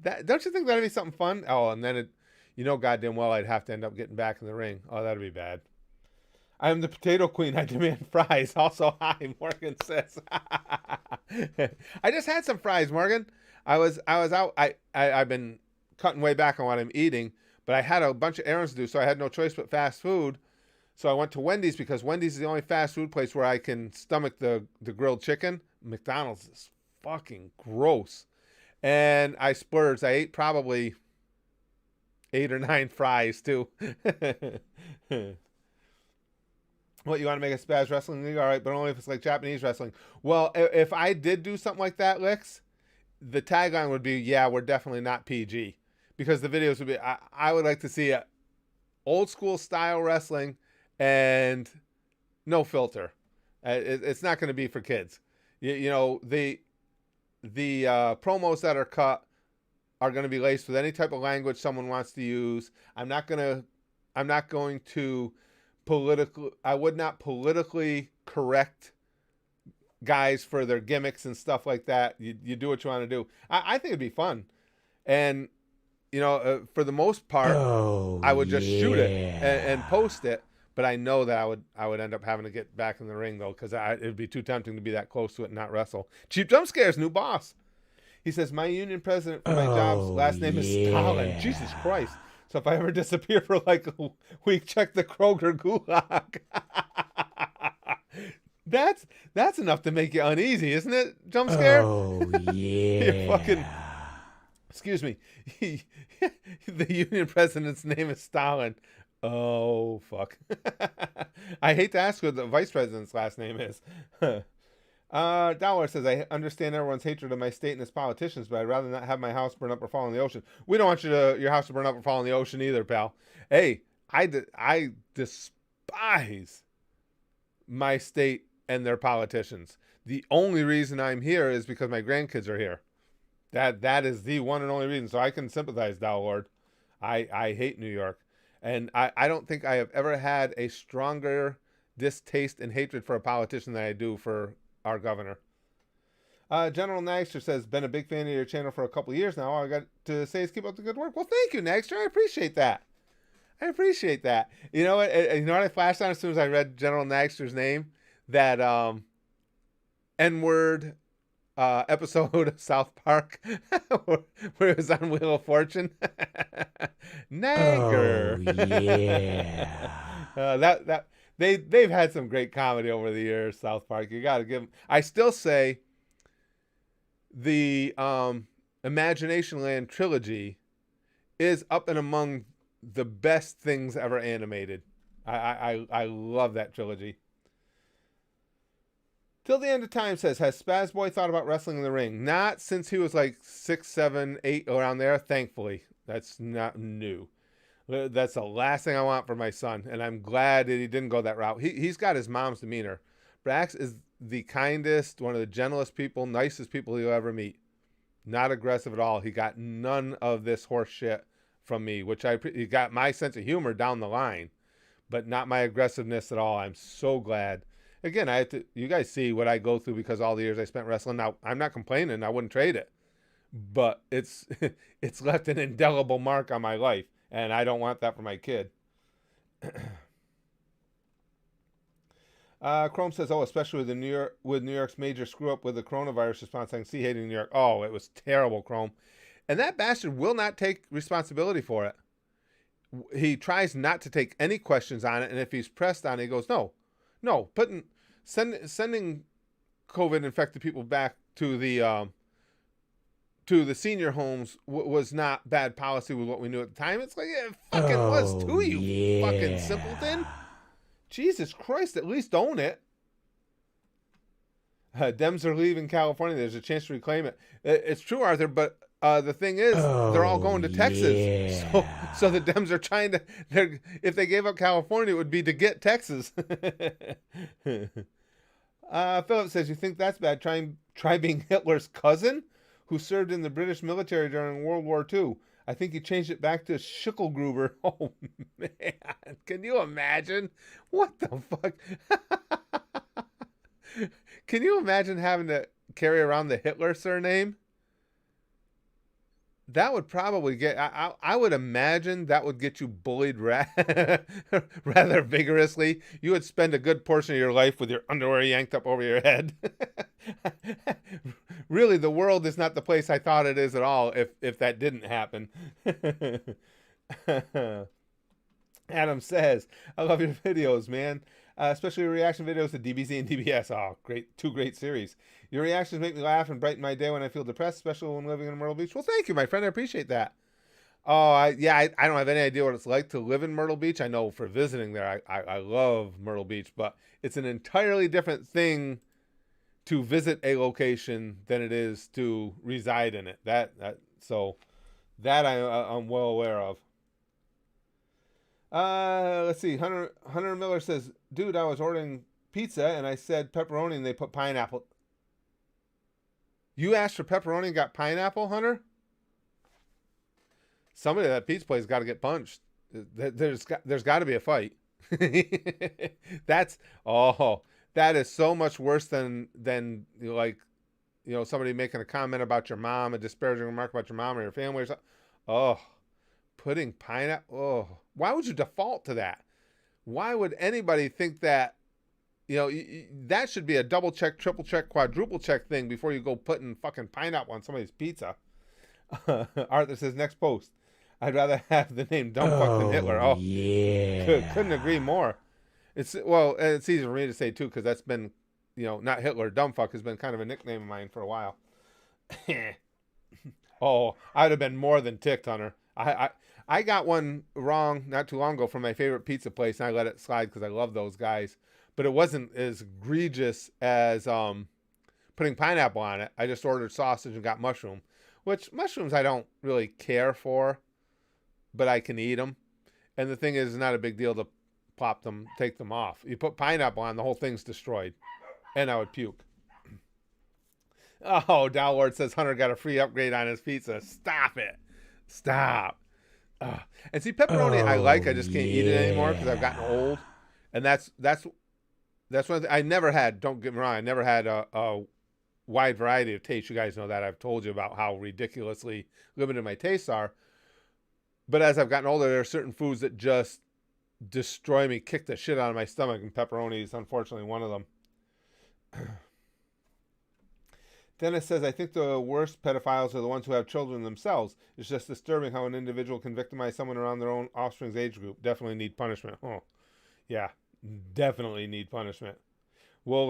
Don't you think that'd be something fun? Oh, and then goddamn well I'd have to end up getting back in the ring. Oh, that'd be bad. I am the potato queen. I demand fries. Also, hi, Morgan says. I just had some fries, Morgan. I was out. I've been cutting way back on what I'm eating, but I had a bunch of errands to do, so I had no choice but fast food. So I went to Wendy's, because Wendy's is the only fast food place where I can stomach the grilled chicken. McDonald's is fucking gross. And I splurged. I ate probably 8 or 9 fries too. What, you want to make a Spaz Wrestling League? All right, but only if it's like Japanese wrestling. Well, if I did do something like that, Licks, the tagline would be, yeah, we're definitely not PG. Because the videos would be, I would like to see a old school style wrestling and no filter. It's not going to be for kids. The promos that are cut are going to be laced with any type of language someone wants to use. I would not politically correct guys for their gimmicks and stuff like that. You do what you want to do. I think it'd be fun. And, for the most part, I would just shoot it and post it. But I know that I would end up having to get back in the ring though, because it would be too tempting to be that close to it and not wrestle. Cheap Jump Scares, new boss. He says, my union president for my job's last name is Stalin. Jesus Christ. So if I ever disappear for like a week, check the Kroger gulag. That's enough to make you uneasy, isn't it? Jump scare? Oh, yeah. You're fucking... Excuse me. The union president's name is Stalin. Oh, fuck. I hate to ask what the vice president's last name is. Dollar says, I understand everyone's hatred of my state and its politicians, but I'd rather not have my house burn up or fall in the ocean. We don't want your house to burn up or fall in the ocean either, pal. Hey, I despise my state and their politicians. The only reason I'm here is because my grandkids are here. That is the one and only reason. So I can sympathize, Dow Lord. I hate New York. And I don't think I have ever had a stronger distaste and hatred for a politician than I do for our governor. General Nagster says, been a big fan of your channel for a couple of years now. All I got to say is keep up the good work. Well, thank you, Nagster. I appreciate that. You know what I flashed on as soon as I read General Nagster's name? That N-word episode of South Park where it was on Wheel of Fortune. Nagger. Oh, yeah. They've had some great comedy over the years, South Park. You got to give them. I still say the Imagination Land trilogy is up and among the best things ever animated. I love that trilogy. Till the End of Time says, has Spaz Boy thought about wrestling in the ring? Not since he was like 6, 7, 8, around there, thankfully. That's not new. That's the last thing I want for my son, and I'm glad that he didn't go that route. He's got his mom's demeanor. Brax is the kindest, one of the gentlest people, nicest people you'll ever meet. Not aggressive at all. He got none of this horse shit from me, which he got my sense of humor down the line, but not my aggressiveness at all. I'm so glad. Again, you guys see what I go through because all the years I spent wrestling. Now, I'm not complaining. I wouldn't trade it. But it's left an indelible mark on my life, and I don't want that for my kid. Chrome says, especially with New York's major screw-up with the coronavirus response. I can see hating New York. Oh, it was terrible, Chrome. And that bastard will not take responsibility for it. He tries not to take any questions on it, and if he's pressed on it, he goes, no, sending COVID-infected people back to the senior homes was not bad policy with what we knew at the time. It's like, it fucking was too, you fucking simpleton. Jesus Christ, at least own it. Dems are leaving California. There's a chance to reclaim it. It's true, Arthur, but the thing is, they're all going to Texas. Yeah. So the Dems are trying to... If they gave up California, it would be to get Texas. Philip says, you think that's bad? Try being Hitler's cousin who served in the British military during World War II. I think he changed it back to Schickelgruber. Oh, man. Can you imagine? What the fuck? Can you imagine having to carry around the Hitler surname? That would probably get... I would imagine that would get you bullied rather vigorously. You would spend a good portion of your life with your underwear yanked up over your head. Really, the world is not the place I thought it is at all if that didn't happen. Adam says, I love your videos, man. Especially your reaction videos to DBZ and DBS. Oh, great. 2 great series. Your reactions make me laugh and brighten my day when I feel depressed, especially when living in Myrtle Beach. Well, thank you, my friend. I appreciate that. Oh, I don't have any idea what it's like to live in Myrtle Beach. I know for visiting there, I love Myrtle Beach, but it's an entirely different thing to visit a location than it is to reside in it. So I'm well aware of. Let's see. Hunter Miller says, dude, I was ordering pizza and I said pepperoni and they put pineapple. You asked for pepperoni and got pineapple, Hunter? Somebody at that pizza place got to get punched. There's got to be a fight. That is so much worse than somebody making a comment about your mom, a disparaging remark about your mom or your family or something. Oh, putting pineapple. Oh, why would you default to that? Why would anybody think that? You know, that should be a double check, triple check, quadruple check thing before you go putting fucking pineapple on somebody's pizza. Arthur says, next post. I'd rather have the name dumb fuck than Hitler. Oh, yeah. couldn't agree more. It's it's easy for me to say too, because that's been, not Hitler. Dumb fuck has been kind of a nickname of mine for a while. Oh, I'd have been more than ticked, Hunter. I got one wrong not too long ago from my favorite pizza place, and I let it slide because I love those guys. But it wasn't as egregious as putting pineapple on it. I just ordered sausage and got mushroom, which mushrooms I don't really care for, but I can eat them. And the thing is, it's not a big deal to take them off. You put pineapple on, the whole thing's destroyed, and I would puke. Oh, Dowlord says Hunter got a free upgrade on his pizza. Stop it. Stop. And see, pepperoni I just can't eat it anymore because I've gotten old. And that's one thing I never had. Don't get me wrong, I never had a wide variety of tastes. You guys know that. I've told you about how ridiculously limited my tastes are. But as I've gotten older, there are certain foods that just destroy me, kick the shit out of my stomach, and pepperoni is unfortunately one of them. Dennis says, I think the worst pedophiles are the ones who have children themselves. It's just disturbing how an individual can victimize someone around their own offspring's age group. Definitely need punishment. Oh, yeah, definitely need punishment. We'll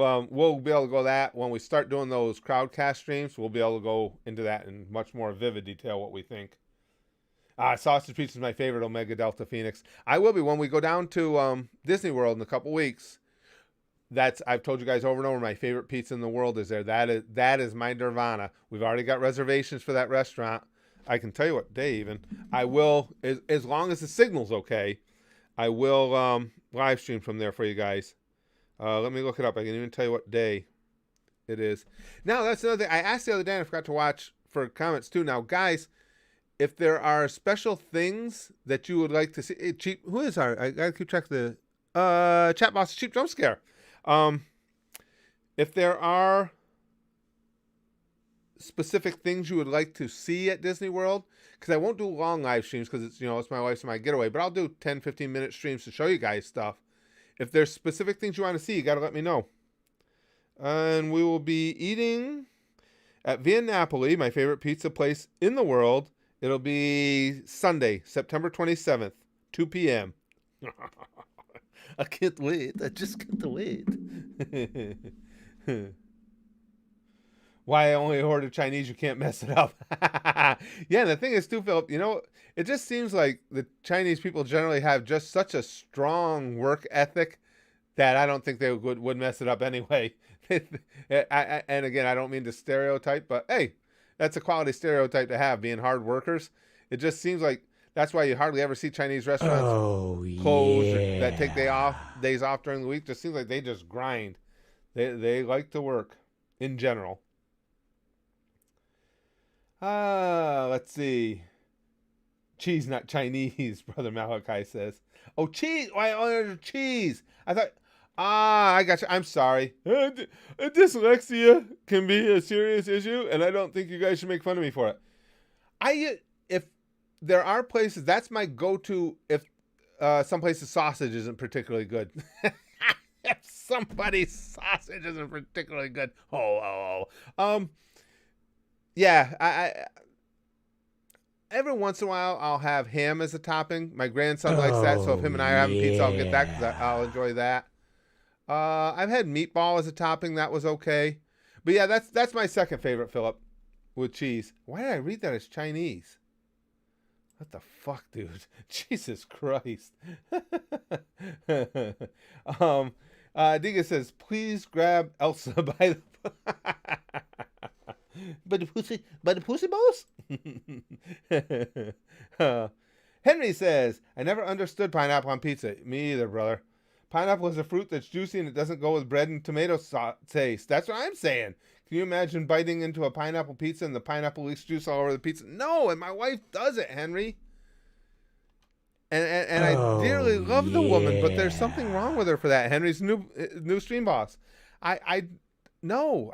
be able to go that when we start doing those crowdcast streams. We'll be able to go into that in much more vivid detail what we think. Sausage pizza is my favorite, Omega Delta Phoenix. I will be when we go down to Disney World in a couple weeks. I've told you guys over and over, my favorite pizza in the world is there. That is my nirvana. We've already got reservations for that restaurant. I can tell you what day even. I will, as long as the signal's okay, I will live stream from there for you guys. Let me look it up. I can even tell you what day it is. Now, that's another thing. I asked the other day, and I forgot to watch for comments too. Now, guys, if there are special things that you would like to see, I gotta keep track of the chat box, Cheap Jump Scare. If there are specific things you would like to see at Disney World, because I won't do long live streams because it's my wife's and my getaway, but I'll do 10-15 minute streams to show you guys stuff. If there's specific things you want to see, you got to let me know. And we will be eating at Via Napoli, my favorite pizza place in the world. It'll be Sunday, September 27th, 2 p.m. I can't wait. I just can't wait. Why I only order Chinese, you can't mess it up. Yeah, and the thing is too, Philip, it just seems like the Chinese people generally have just such a strong work ethic that I don't think they would mess it up anyway. And again, I don't mean to stereotype, but hey, that's a quality stereotype to have, being hard workers. It just seems like that's why you hardly ever see Chinese restaurants closed or that take days off during the week. Just seems like they just grind. They like to work in general. Let's see. Cheese, not Chinese, Brother Malachi says. Oh, cheese. I ordered cheese. I thought. I got you. I'm sorry. Dyslexia can be a serious issue, and I don't think you guys should make fun of me for it. If there are places, that's my go-to if some places sausage isn't particularly good. If somebody's sausage isn't particularly good. Yeah, I every once in a while I'll have ham as a topping. My grandson likes that, so if him and I are having pizza, I'll get that because I'll enjoy that. I've had meatball as a topping. That was okay. But yeah, that's my second favorite, Philip, with cheese. Why did I read that as Chinese? What the fuck, dude? Jesus Christ. Diga says, please grab Elsa by the pussy balls? Henry says, I never understood pineapple on pizza. Me either, brother. Pineapple is a fruit that's juicy and it doesn't go with bread and tomato taste. That's what I'm saying. Can you imagine biting into a pineapple pizza and the pineapple leaks juice all over the pizza? No, and my wife does it, Henry. And I dearly love the woman, but there's something wrong with her for that. Henry's new stream boss. I don't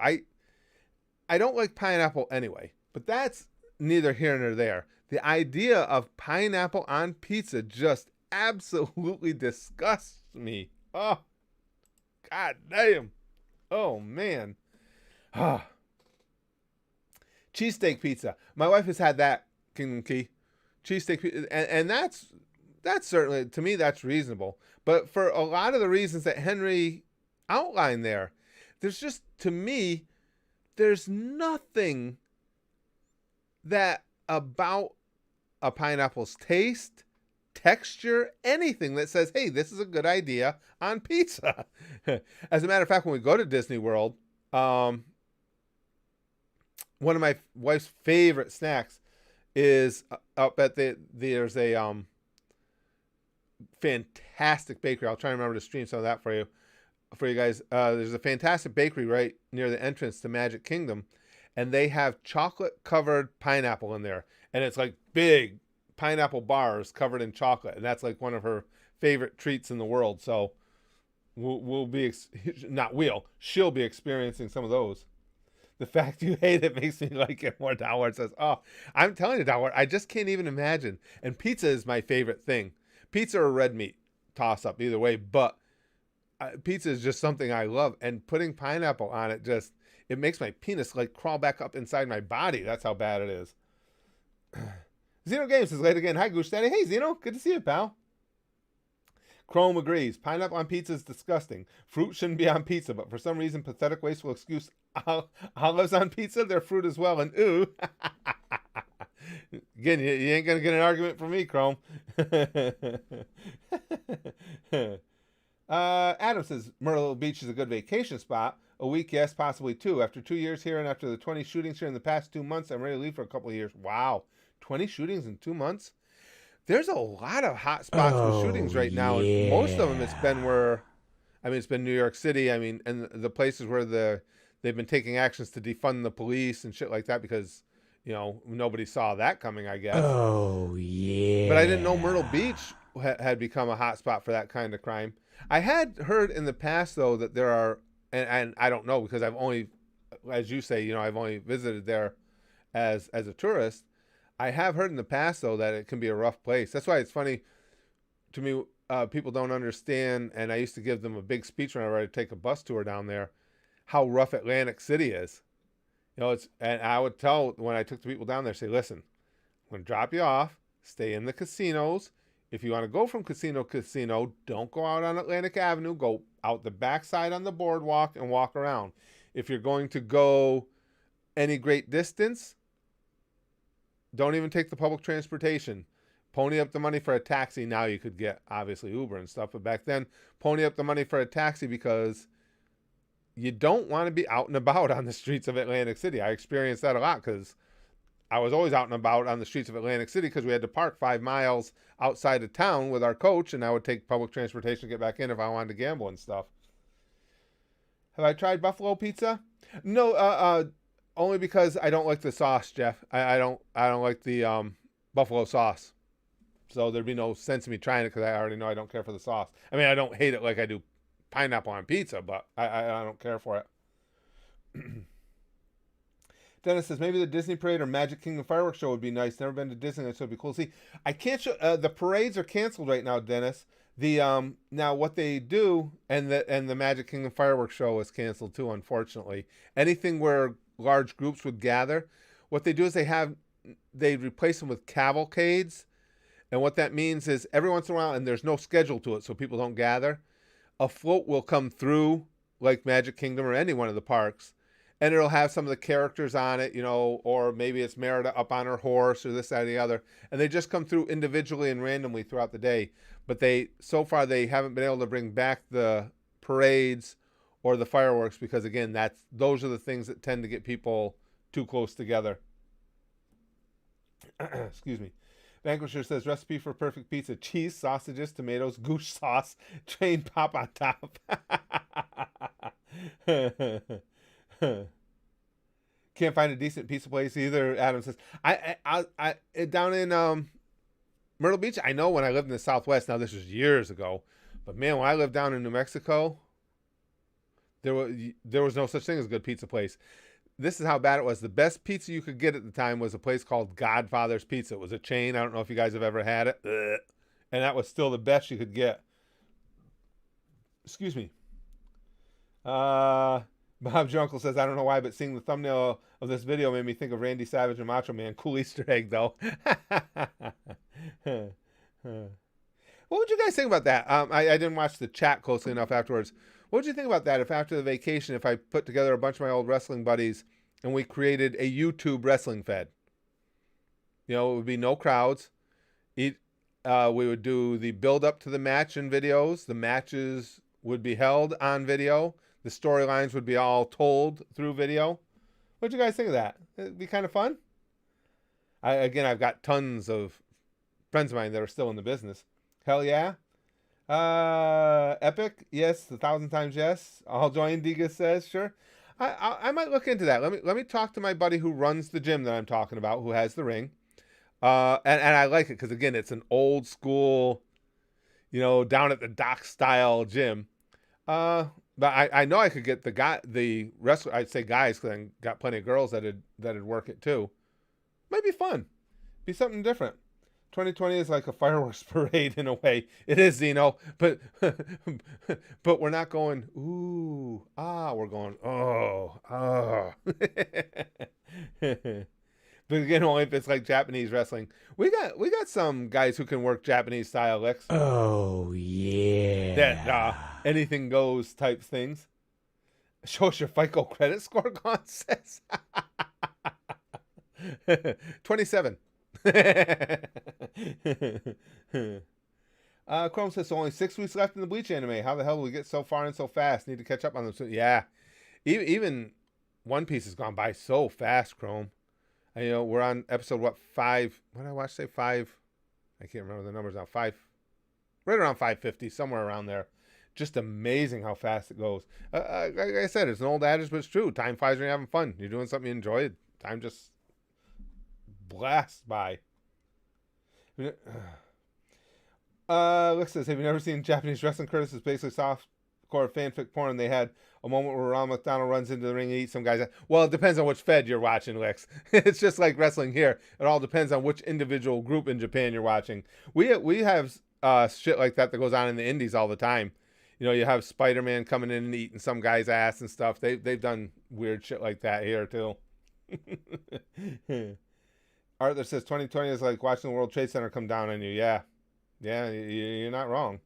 like pineapple anyway, but that's neither here nor there. The idea of pineapple on pizza just absolutely disgusts me. Oh, god damn. Oh, man. Ah. Cheesesteak pizza. My wife has had that, Kingdom Key. Cheesesteak pizza. And that's certainly, to me, that's reasonable. But for a lot of the reasons that Henry outlined there, there's just, to me, there's nothing that about a pineapple's taste, texture, anything that says, hey, this is a good idea on pizza. As a matter of fact, when we go to Disney World, one of my wife's favorite snacks is up at there's a fantastic bakery. I'll try and remember to stream some of that for you guys. There's a fantastic bakery right near the entrance to Magic Kingdom, and they have chocolate covered pineapple in there, and it's like big pineapple bars covered in chocolate, and that's like one of her favorite treats in the world. So she'll be experiencing some of those. The fact you hate it makes me like it more. Dalwart says, oh, I'm telling you, Dalwart, I just can't even imagine. And pizza is my favorite thing. Pizza or red meat, toss up either way, but pizza is just something I love. And putting pineapple on it it makes my penis like crawl back up inside my body. That's how bad it is. Zeno Games is late again. Hi, Goosh Daddy. Hey, Zeno. Good to see you, pal. Chrome agrees. Pineapple on pizza is disgusting. Fruit shouldn't be on pizza, but for some reason, pathetic, wasteful excuse. Olives on pizza, they're fruit as well. And ooh. Again, you ain't going to get an argument from me, Chrome. Adam says, Myrtle Beach is a good vacation spot. A week, yes, possibly two. After 2 years here and after the 20 shootings here in the past 2 months, I'm ready to leave for a couple of years. Wow. 20 shootings in 2 months? There's a lot of hot spots with shootings right now. And most of them, it's been New York City. I mean, and the places where they've been taking actions to defund the police and shit like that because, nobody saw that coming, I guess. Oh, yeah. But I didn't know Myrtle Beach had become a hot spot for that kind of crime. I had heard in the past, though, that there are, and I don't know because I've only, as you say, I've only visited there as a tourist. I have heard in the past, though, that it can be a rough place. That's why it's funny to me. People don't understand, and I used to give them a big speech whenever I take a bus tour down there, how rough Atlantic City is. And I would tell when I took the people down there, say, listen, I'm going to drop you off, stay in the casinos. If you want to go from casino to casino, don't go out on Atlantic Avenue. Go out the backside on the boardwalk and walk around. If you're going to go any great distance, don't even take the public transportation. Pony up the money for a taxi. Now you could get, obviously, Uber and stuff. But back then, pony up the money for a taxi because you don't want to be out and about on the streets of Atlantic City. I experienced that a lot because I was always out and about on the streets of Atlantic City because we had to park 5 miles outside of town with our coach, and I would take public transportation to get back in if I wanted to gamble and stuff. Have I tried buffalo pizza? No, only because I don't like the sauce, Jeff. I don't like the buffalo sauce. So there'd be no sense in me trying it because I already know I don't care for the sauce. I mean, I don't hate it like I do pineapple on pizza, but I don't care for it. Dennis says, maybe the Disney Parade or Magic Kingdom fireworks show would be nice. Never been to Disneyland, so it'd be cool to see. I can't show, the parades are canceled right now, Dennis. The now what they do, and the Magic Kingdom fireworks show is canceled too, unfortunately. Anything where large groups would gather, what they do is they replace them with cavalcades. And what that means is every once in a while, and there's no schedule to it, so people don't gather, a float will come through like Magic Kingdom or any one of the parks, and it'll have some of the characters on it, or maybe it's Merida up on her horse or this, that, or the other. And they just come through individually and randomly throughout the day. But so far they haven't been able to bring back the parades or the fireworks because, again, those are the things that tend to get people too close together. Excuse me. Vanquisher says, recipe for perfect pizza: cheese, sausages, tomatoes, goose sauce, train pop on top. Can't find a decent pizza place either, Adam says. I down in Myrtle Beach, I know when I lived in the Southwest, now this was years ago, but man, when I lived down in New Mexico, there was no such thing as a good pizza place. This is how bad it was. The best pizza you could get at the time was a place called Godfather's Pizza. It was a chain. I don't know if you guys have ever had it. and that was still the best you could get. Excuse me. Bob's your uncle says, I don't know why, but seeing the thumbnail of this video made me think of Randy Savage and Macho Man. Cool Easter egg, though. What would you guys think about that? I didn't watch the chat closely enough afterwards. What would you think about that if after the vacation, if I put together a bunch of my old wrestling buddies and we created a YouTube wrestling fed? You know, it would be no crowds. We would do the build up to the match in videos. The matches would be held on video. The storylines would be all told through video. What'd you guys think of that? It'd be kind of fun. I've got tons of friends of mine that are still in the business. Hell yeah. Epic, yes, 1,000 times yes. I'll join, Diga says, sure. I might look into that. Let me talk to my buddy who runs the gym that I'm talking about, who has the ring. And I like it because, again, it's an old school, down at the dock style gym. But I know I could get the wrestler. I'd say guys, because I got plenty of girls that'd work it too. Might be fun. Be something different. 2020 is like a fireworks parade in a way. It is, Zeno, but but we're not going ooh ah. We're going oh ah. But again, only if it's like Japanese wrestling. We got some guys who can work Japanese style licks. Oh yeah. That anything goes type things. Show us your FICO credit score, Gone says. 27. Chrome says, so only 6 weeks left in the Bleach anime. How the hell do we get so far and so fast? Need to catch up on them soon. Yeah. Even One Piece has gone by so fast, Chrome. And, we're on episode, 5? What did I watch? Say 5? I can't remember the numbers now. 5. Right around 550, somewhere around there. Just amazing how fast it goes. Like I said, it's an old adage, but it's true. Time flies when you're having fun. You're doing something you enjoy. Time just blasts by. Lex says, have you never seen Japanese wrestling, Curtis? It's basically softcore fanfic porn. They had a moment where Ronald McDonald runs into the ring and eats some guys. Well, it depends on which fed you're watching, Lex. It's just like wrestling here. It all depends on which individual group in Japan you're watching. We have shit like that goes on in the indies all the time. You have Spider-Man coming in and eating some guy's ass and stuff. They've done weird shit like that here too. Arthur says 2020 is like watching the World Trade Center come down on you. Yeah, you're not wrong.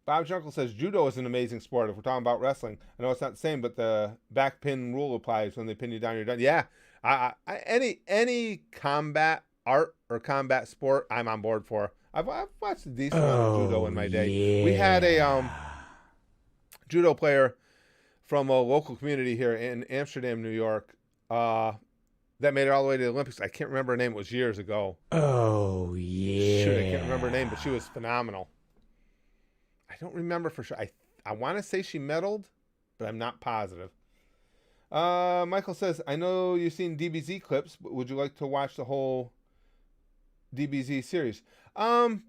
Bob Jungle says judo is an amazing sport. If we're talking about wrestling, I know it's not the same, but the back pin rule applies. When they pin you down, you're done. Yeah, any combat art or combat sport, I'm on board for. I've watched a decent amount of judo in my day. Yeah. We had a judo player from a local community here in Amsterdam, New York, that made it all the way to the Olympics. I can't remember her name. It was years ago. Oh, yeah. Shoot, I can't remember her name, but she was phenomenal. I don't remember for sure. I want to say she medaled, but I'm not positive. Michael says, I know you've seen DBZ clips, but would you like to watch the whole DBZ series? I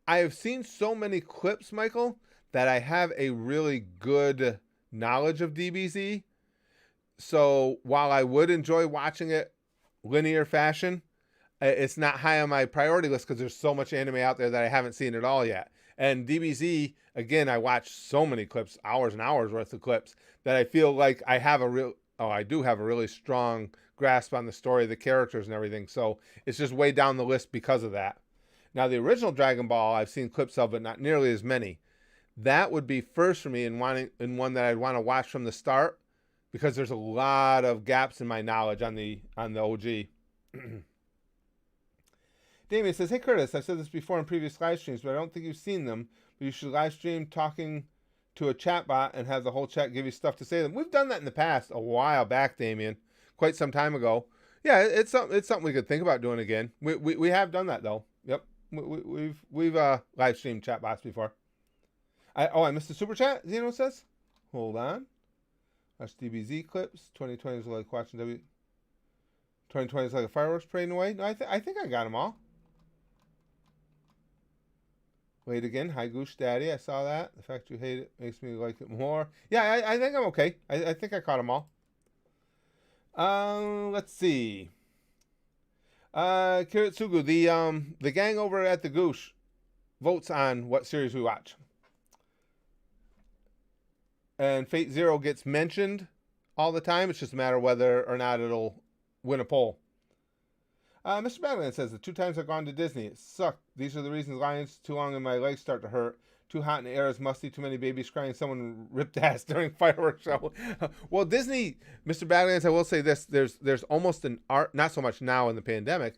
have seen so many clips, Michael, that I have a really good knowledge of DBZ. So while I would enjoy watching it linear fashion, it's not high on my priority list because there's so much anime out there that I haven't seen it all yet. And DBZ, again, I watch so many clips, hours and hours worth of clips, that I feel like I do have a really strong grasp on the story, the characters and everything. So it's just way down the list because of that. Now, the original Dragon Ball, I've seen clips of, but not nearly as many. That would be first for me in one that I'd want to watch from the start, because there's a lot of gaps in my knowledge on the OG. Damien says, hey Curtis, I've said this before in previous live streams, but I don't think you've seen them. But you should live stream talking to a chat bot and have the whole chat give you stuff to say to them. We've done that in the past, a while back, Damien, quite some time ago. Yeah, it's something we could think about doing again. We have done that though. Yep, we've live streamed chat bots before. I missed the super chat. Zeno says, hold on. Watch DBZ clips. 2020 is like watching 2020 is like a fireworks parade in a way. No, I think I got them all. Wait again. Hi, Goosh Daddy. I saw that. The fact you hate it makes me like it more. Yeah, I think I'm okay. I think I caught them all. Let's see. Kiritsugu, the gang over at the Goosh votes on what series we watch. And Fate Zero gets mentioned all the time. It's just a matter of whether or not it'll win a poll. Mr. Badland says, the 2 times I've gone to Disney, it sucked. These are the reasons lines too long and my legs start to hurt. Too hot in the air is musty, too many babies crying, someone ripped ass during fireworks show. Well, Disney, Mr. Badlands, I will say this, there's almost an art, not so much now in the pandemic,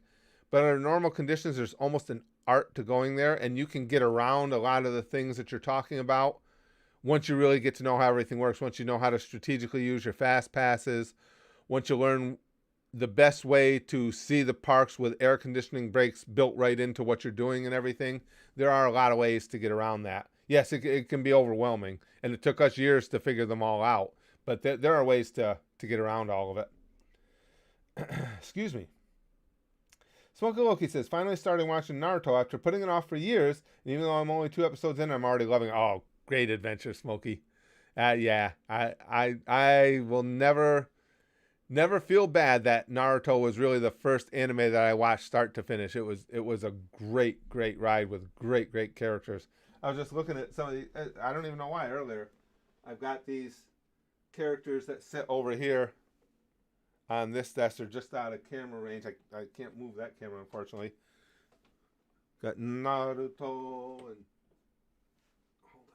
but under normal conditions, there's almost an art to going there, and you can get around a lot of the things that you're talking about once you really get to know how everything works, once you know how to strategically use your fast passes, once you learn the best way to see the parks with air conditioning breaks built right into what you're doing and everything. There are a lot of ways to get around that. Yes, it can be overwhelming, and it took us years to figure them all out, but there are ways to get around all of it. Excuse me. Smokey Loki says, finally starting watching Naruto after putting it off for years, and even though I'm only 2 episodes in, I'm already loving it. Oh, great adventure, Smokey. Yeah, I will never feel bad that Naruto was really the first anime that I watched start to finish. It was a great ride with great characters. I was just looking at some of the, I don't even know why earlier. I've got these characters that sit over here on this desk. They're just out of camera range. I can't move that camera, unfortunately. Got Naruto and hold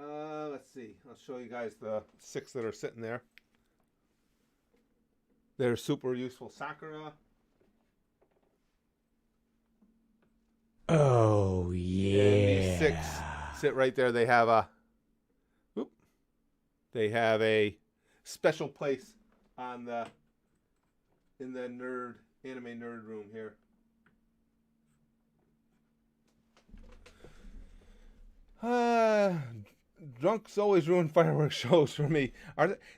on. Let's see. I'll show you guys the 6 that are sitting there. They're super useful. Sakura. Oh, yeah. And these 6 sit right there. They have a special place on in the anime nerd room here. Drunks always ruin fireworks shows for me.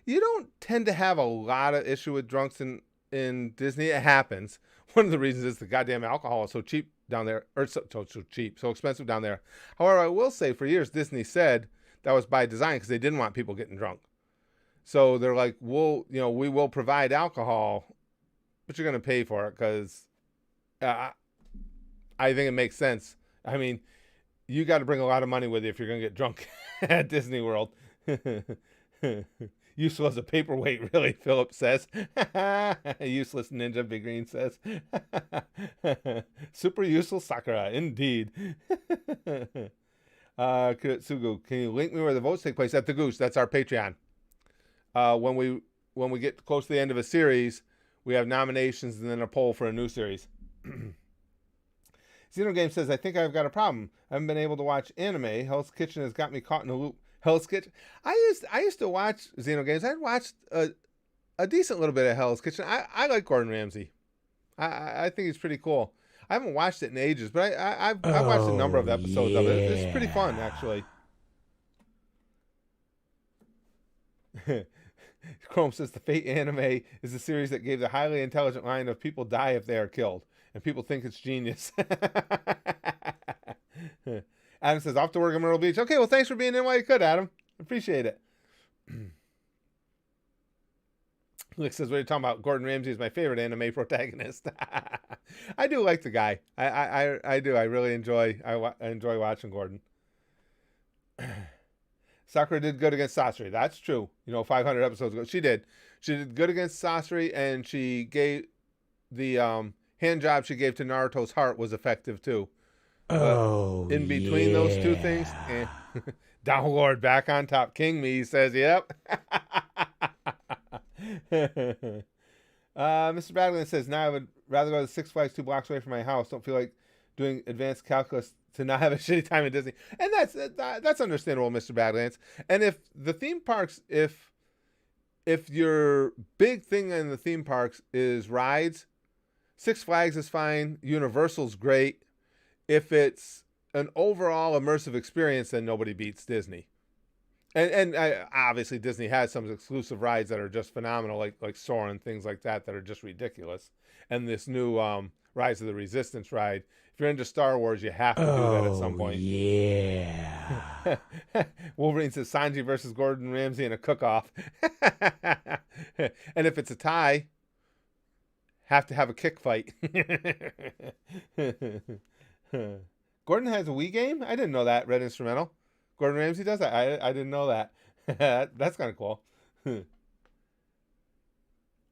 You don't tend to have a lot of issue with drunks in Disney. It happens. One of the reasons is the goddamn alcohol is so cheap down there, or so expensive down there. However, I will say for years Disney said that was by design because they didn't want people getting drunk. So they're like, we will provide alcohol, but you're going to pay for it because I think it makes sense. I mean, you got to bring a lot of money with you if you're going to get drunk at Disney World. Useful as a paperweight, really, Philip says. Useless ninja, Big Green says. Super useful Sakura, indeed. Kuretsugu, can you link me where the votes take place? At the Goose, that's our Patreon. When we get close to the end of a series, we have nominations and then a poll for a new series. Xenogame says, I think I've got a problem. I haven't been able to watch anime. Hell's Kitchen has got me caught in a loop. Hell's Kitchen? I used to watch Xenogames. I'd watched a decent little bit of Hell's Kitchen. I like Gordon Ramsay. I think he's pretty cool. I haven't watched it in ages, but I've watched a number of episodes of it. It's pretty fun, actually. Chrome says the Fate anime is a series that gave the highly intelligent line of people die if they are killed. And people think it's genius. Adam says, off to work in Myrtle Beach. Okay, well, thanks for being in while you could, Adam. Appreciate it. Nick says, what are you talking about? Gordon Ramsay is my favorite anime protagonist. I do like the guy. I do. I really enjoy watching Gordon. Sakura did good against Sasori. That's true. 500 episodes ago. She did. She did good against Sasori, and she gave the hand job she gave to Naruto's heart was effective too. In between those two things, Downlord back on top. King me says, yep. Mr. Badland says, now I would rather go to Six Flags 2 blocks away from my house. Don't feel like doing advanced calculus to not have a shitty time at Disney. And that's understandable, Mr. Badlands. And if the theme parks, if your big thing in the theme parks is rides, Six Flags is fine. Universal's great. If it's an overall immersive experience, then nobody beats Disney. And obviously Disney has some exclusive rides that are just phenomenal, like Soarin' and things like that are just ridiculous. And this new Rise of the Resistance ride, if you're into Star Wars, you have to do that at some point. Yeah. Wolverine says Sanji versus Gordon Ramsay in a cook-off. And if it's a tie, have to have a kick fight. Gordon has a Wii game? I didn't know that. Red Instrumental. Gordon Ramsay does that? I didn't know that. That's kind of cool.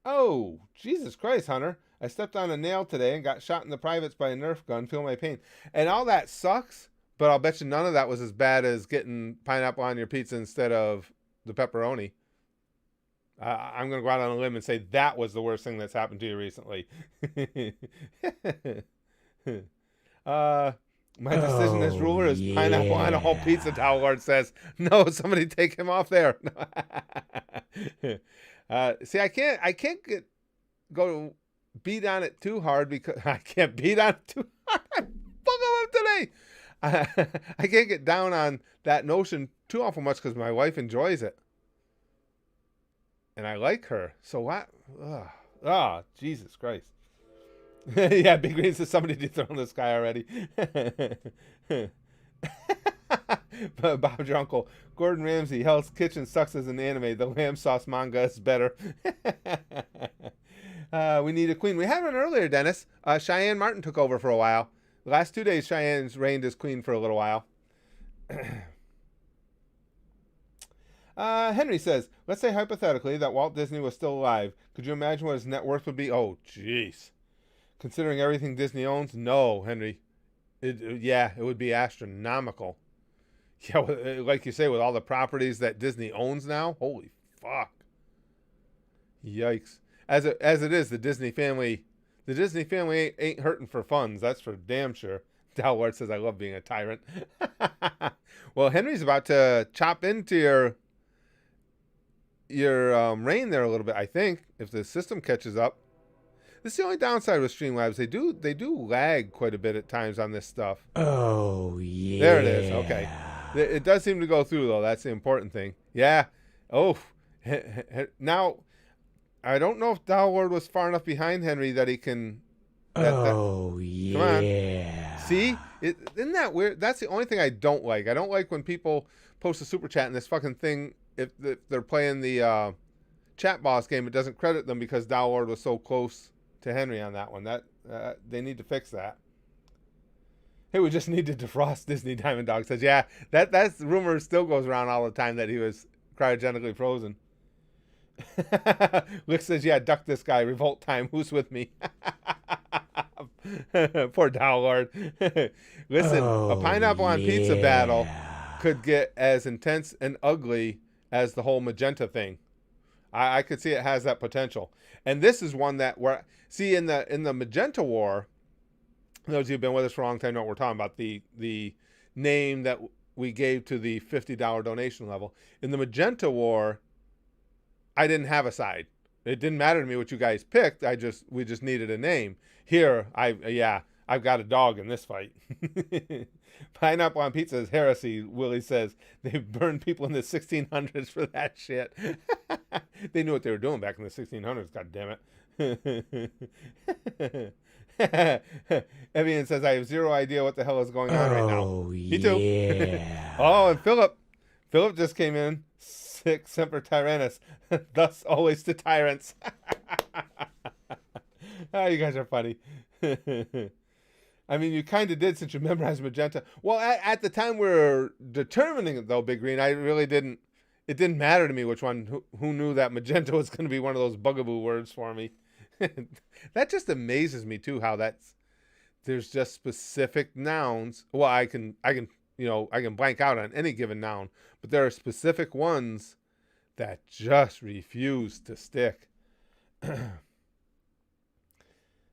Oh, Jesus Christ, Hunter. I stepped on a nail today and got shot in the privates by a Nerf gun. Feel my pain. And all that sucks, but I'll bet you none of that was as bad as getting pineapple on your pizza instead of the pepperoni. I'm going to go out on a limb and say that was the worst thing that's happened to you recently. My decision as ruler is pineapple on a whole pizza, Lord says. No, somebody take him off there. See, I can't go beat on it too hard because I can't beat on it too hard. I'm bugging up today. I can't get down on that notion too awful much because my wife enjoys it. And I like her. So what? Jesus Christ. Yeah, Big Green says somebody dethroned this guy already. Bob's your uncle. Gordon Ramsay, Hell's Kitchen sucks as an anime. The lamb sauce manga is better. We need a queen. We had one earlier, Dennis. Cheyenne Martin took over for a while. The last 2 days, Cheyenne's reigned as queen for a little while. Henry says, let's say hypothetically that Walt Disney was still alive. Could you imagine what his net worth would be? Oh, jeez. Considering everything Disney owns? No, Henry. It would be astronomical. Yeah, like you say, with all the properties that Disney owns now, holy fuck. Yikes. As it is, the Disney family ain't hurting for funds. That's for damn sure. Dalwart says, I love being a tyrant. Well, Henry's about to chop into your reign there a little bit, I think, if the system catches up. This is the only downside with Streamlabs. They do lag quite a bit at times on this stuff. Oh, yeah. There it is. Okay. It does seem to go through, though. That's the important thing. Yeah. Oh. Now, I don't know if Dalward was far enough behind Henry that he can... yeah. Come on. See? Isn't that weird? That's the only thing I don't like. I don't like when people post a super chat in this fucking thing. If they're playing the chat boss game, it doesn't credit them because Dalward was so close to Henry on that one. That they need to fix that. Hey, we just need to defrost Disney. Diamond Dog says, yeah, that's rumor still goes around all the time that he was cryogenically frozen. Lick says, yeah, duck this guy. Revolt time. Who's with me? Poor Dowlord. Listen, a pineapple on pizza battle could get as intense and ugly as the whole magenta thing. I could see it has that potential. And this is one that see in the magenta war, those who've been with us for a long time know what we're talking about, the name that we gave to the $50 donation level. In the magenta war, I didn't have a side. It didn't matter to me what you guys picked. We just needed a name. Here, I've got a dog in this fight. Pineapple on pizza is heresy, Willie says. They burned people in the 1600s for that shit. They knew what they were doing back in the 1600s, god damn it. Evian says, I have zero idea what the hell is going on right now. Me too. Yeah. Oh, and Philip just came in. Sic semper tyrannis. Thus always to tyrants. Oh, you guys are funny. I mean, you kind of did since you memorized magenta. Well, at the time we were determining it, though, Big Green, I really didn't. It didn't matter to me which one. Who knew that magenta was going to be one of those bugaboo words for me? That just amazes me too. How there's just specific nouns. Well, I can blank out on any given noun, but there are specific ones that just refuse to stick.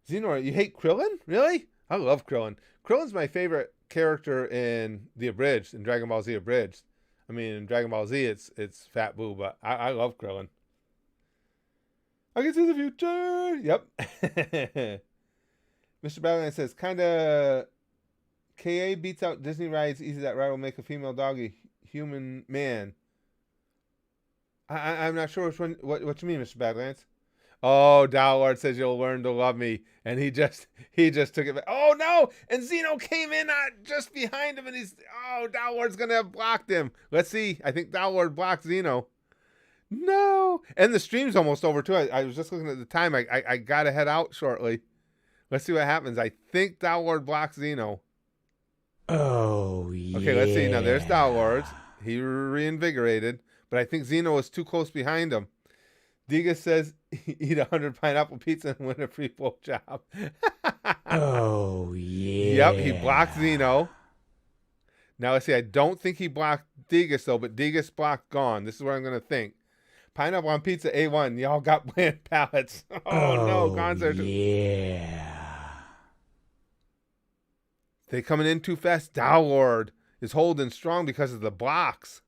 Xenor, you hate Krillin? Really? I love Krillin. Krillin's my favorite character in the Abridged, in Dragon Ball Z Abridged. I mean, in Dragon Ball Z, it's Fat Boo, but I love Krillin. I can see the future. Yep. Mr. Badland says, kinda KA beats out Disney rides easy. That ride will make a female dog a human man. I'm not sure which one. What you mean, Mr. Badlands? Oh, Dowlord says you'll learn to love me, and he just took it back. Oh no! And Zeno came in just behind him, and Dowlord's gonna have blocked him. Let's see. I think Dowlord blocked Zeno. No. And the stream's almost over, too. I was just looking at the time. I got to head out shortly. Let's see what happens. I think Downlord blocks Xeno. Oh, yeah. Okay, let's see. Now, there's Downlord. He reinvigorated. But I think Xeno is too close behind him. Diga says, eat 100 pineapple pizza and win a free blowjob. Oh, yeah. Yep, he blocked Xeno. Now, let's see. I don't think he blocked Digas, though, but Digas blocked Gone. This is what I'm going to think. Pineapple on pizza, A1. Y'all got bland palates. Oh, no. Gone's there, too. Yeah. They coming in too fast. Downlord is holding strong because of the blocks.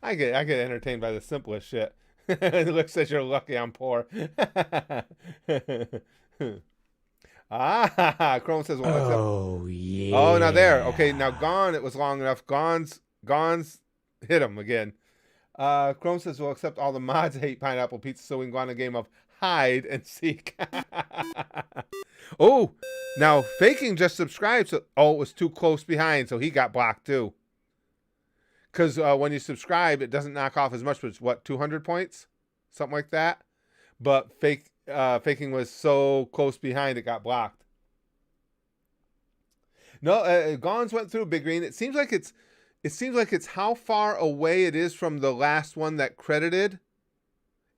I get entertained by the simplest shit. Luke says you're lucky I'm poor. Chrome says, well, oh, yeah. oh, now there. Okay, now Gone, it was long enough. Gone's hit him again. Chrome says, we'll accept all the mods hate pineapple pizza so we can go on a game of hide and seek. Oh, now Faking just subscribed. So, oh, it was too close behind, so he got blocked too. Because when you subscribe, it doesn't knock off as much, but it's what, 200 points? Something like that. But Faking was so close behind, it got blocked. No, Gons went through Big Green. It seems like it's how far away it is from the last one that credited,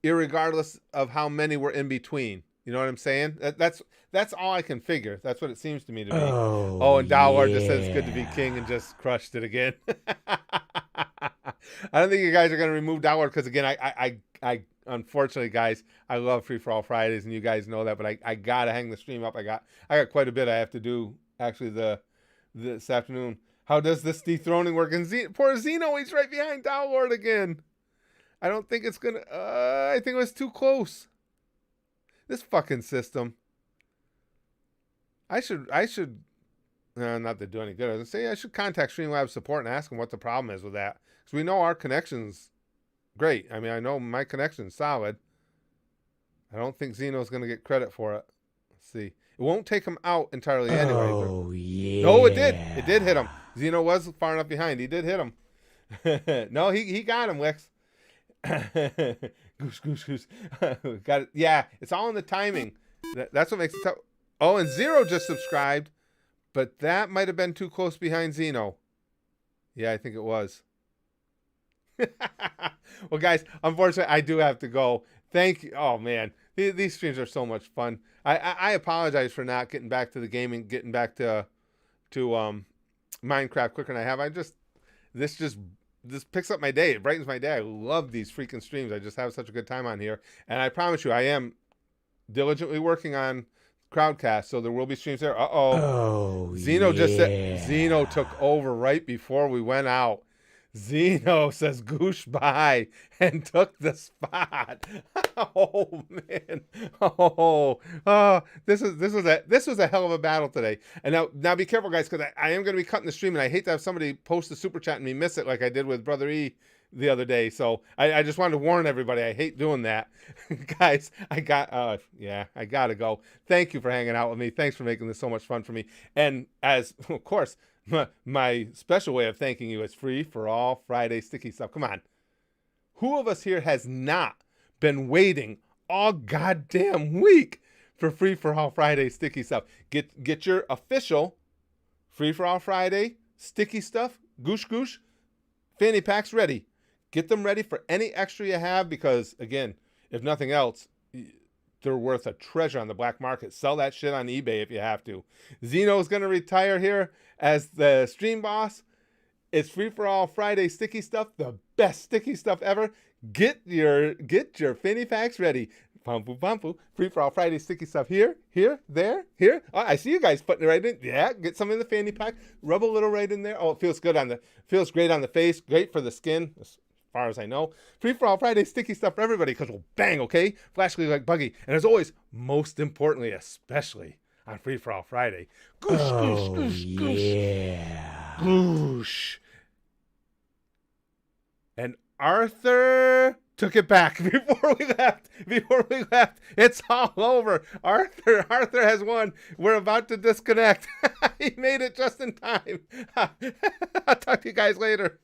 irregardless of how many were in between. You know what I'm saying? That's all I can figure. That's what it seems to me to be. Oh, and Downlord just says it's good to be king and just crushed it again. I don't think you guys are going to remove Downlord because, again, I unfortunately, guys, I love Free For All Fridays, and you guys know that, but I got to hang the stream up. I got quite a bit I have to do, actually, this afternoon. How does this dethroning work? And poor Xeno, he's right behind Downlord again. I don't think it's going to... I think it was too close. This fucking system. I should not to do any good. I was say I should contact Streamlabs support and ask them what the problem is with that. Because we know our connection's great. I mean, I know my connection's solid. I don't think Xeno's going to get credit for it. Let's see. It won't take him out entirely anyway. Oh, yeah. No, it did. It did hit him. Xeno was far enough behind. He did hit him. No, he got him, Wix. Goose. Got it. Yeah, it's all in the timing. That's what makes it tough. Oh, and Zero just subscribed, but that might have been too close behind Xeno. Yeah, I think it was. Well, guys, unfortunately, I do have to go. Thank you. Oh, man. These streams are so much fun. I apologize for not getting back to the gaming, getting back to Minecraft quicker than I have. This picks up my day. It brightens my day. I love these freaking streams. I just have such a good time on here. And I promise you, I am diligently working on Crowdcast, so there will be streams there. Oh, Xeno just said, Xeno took over right before we went out. Xeno says goosh bye and took the spot. Oh man. This was a hell of a battle today. And now be careful, guys, because I am going to be cutting the stream, and I hate to have somebody post a super chat and me miss it like I did with Brother E the other day. So I just wanted to warn everybody. I hate doing that. Guys, I gotta go. Thank you for hanging out with me. Thanks for making this so much fun for me. And as of course, my special way of thanking you is Free For All Friday sticky stuff. Come on. Who of us here has not been waiting all goddamn week for Free For All Friday sticky stuff? Get your official Free For All Friday sticky stuff, goosh, fanny packs ready. Get them ready for any extra you have because, again, if nothing else, they're worth a treasure on the black market. Sell that shit on eBay if you have to. Xeno's going to retire here as the stream boss. It's Free For All Friday sticky stuff, the best sticky stuff ever. Get your fanny packs ready. Pumpu. Free For All Friday sticky stuff here, there, here. Oh, I see you guys putting it right in. Yeah, get some in the fanny pack. Rub a little right in there. Oh, it feels great on the face. Great for the skin, as far as I know. Free For All Friday sticky stuff for everybody because we'll bang, okay? Flashly like Buggy. And as always, most importantly, especially on Free For All Friday, goosh. Yeah. Goosh. And Arthur took it back before we left. It's all over. Arthur has won. We're about to disconnect. He made it just in time. I'll talk to you guys later.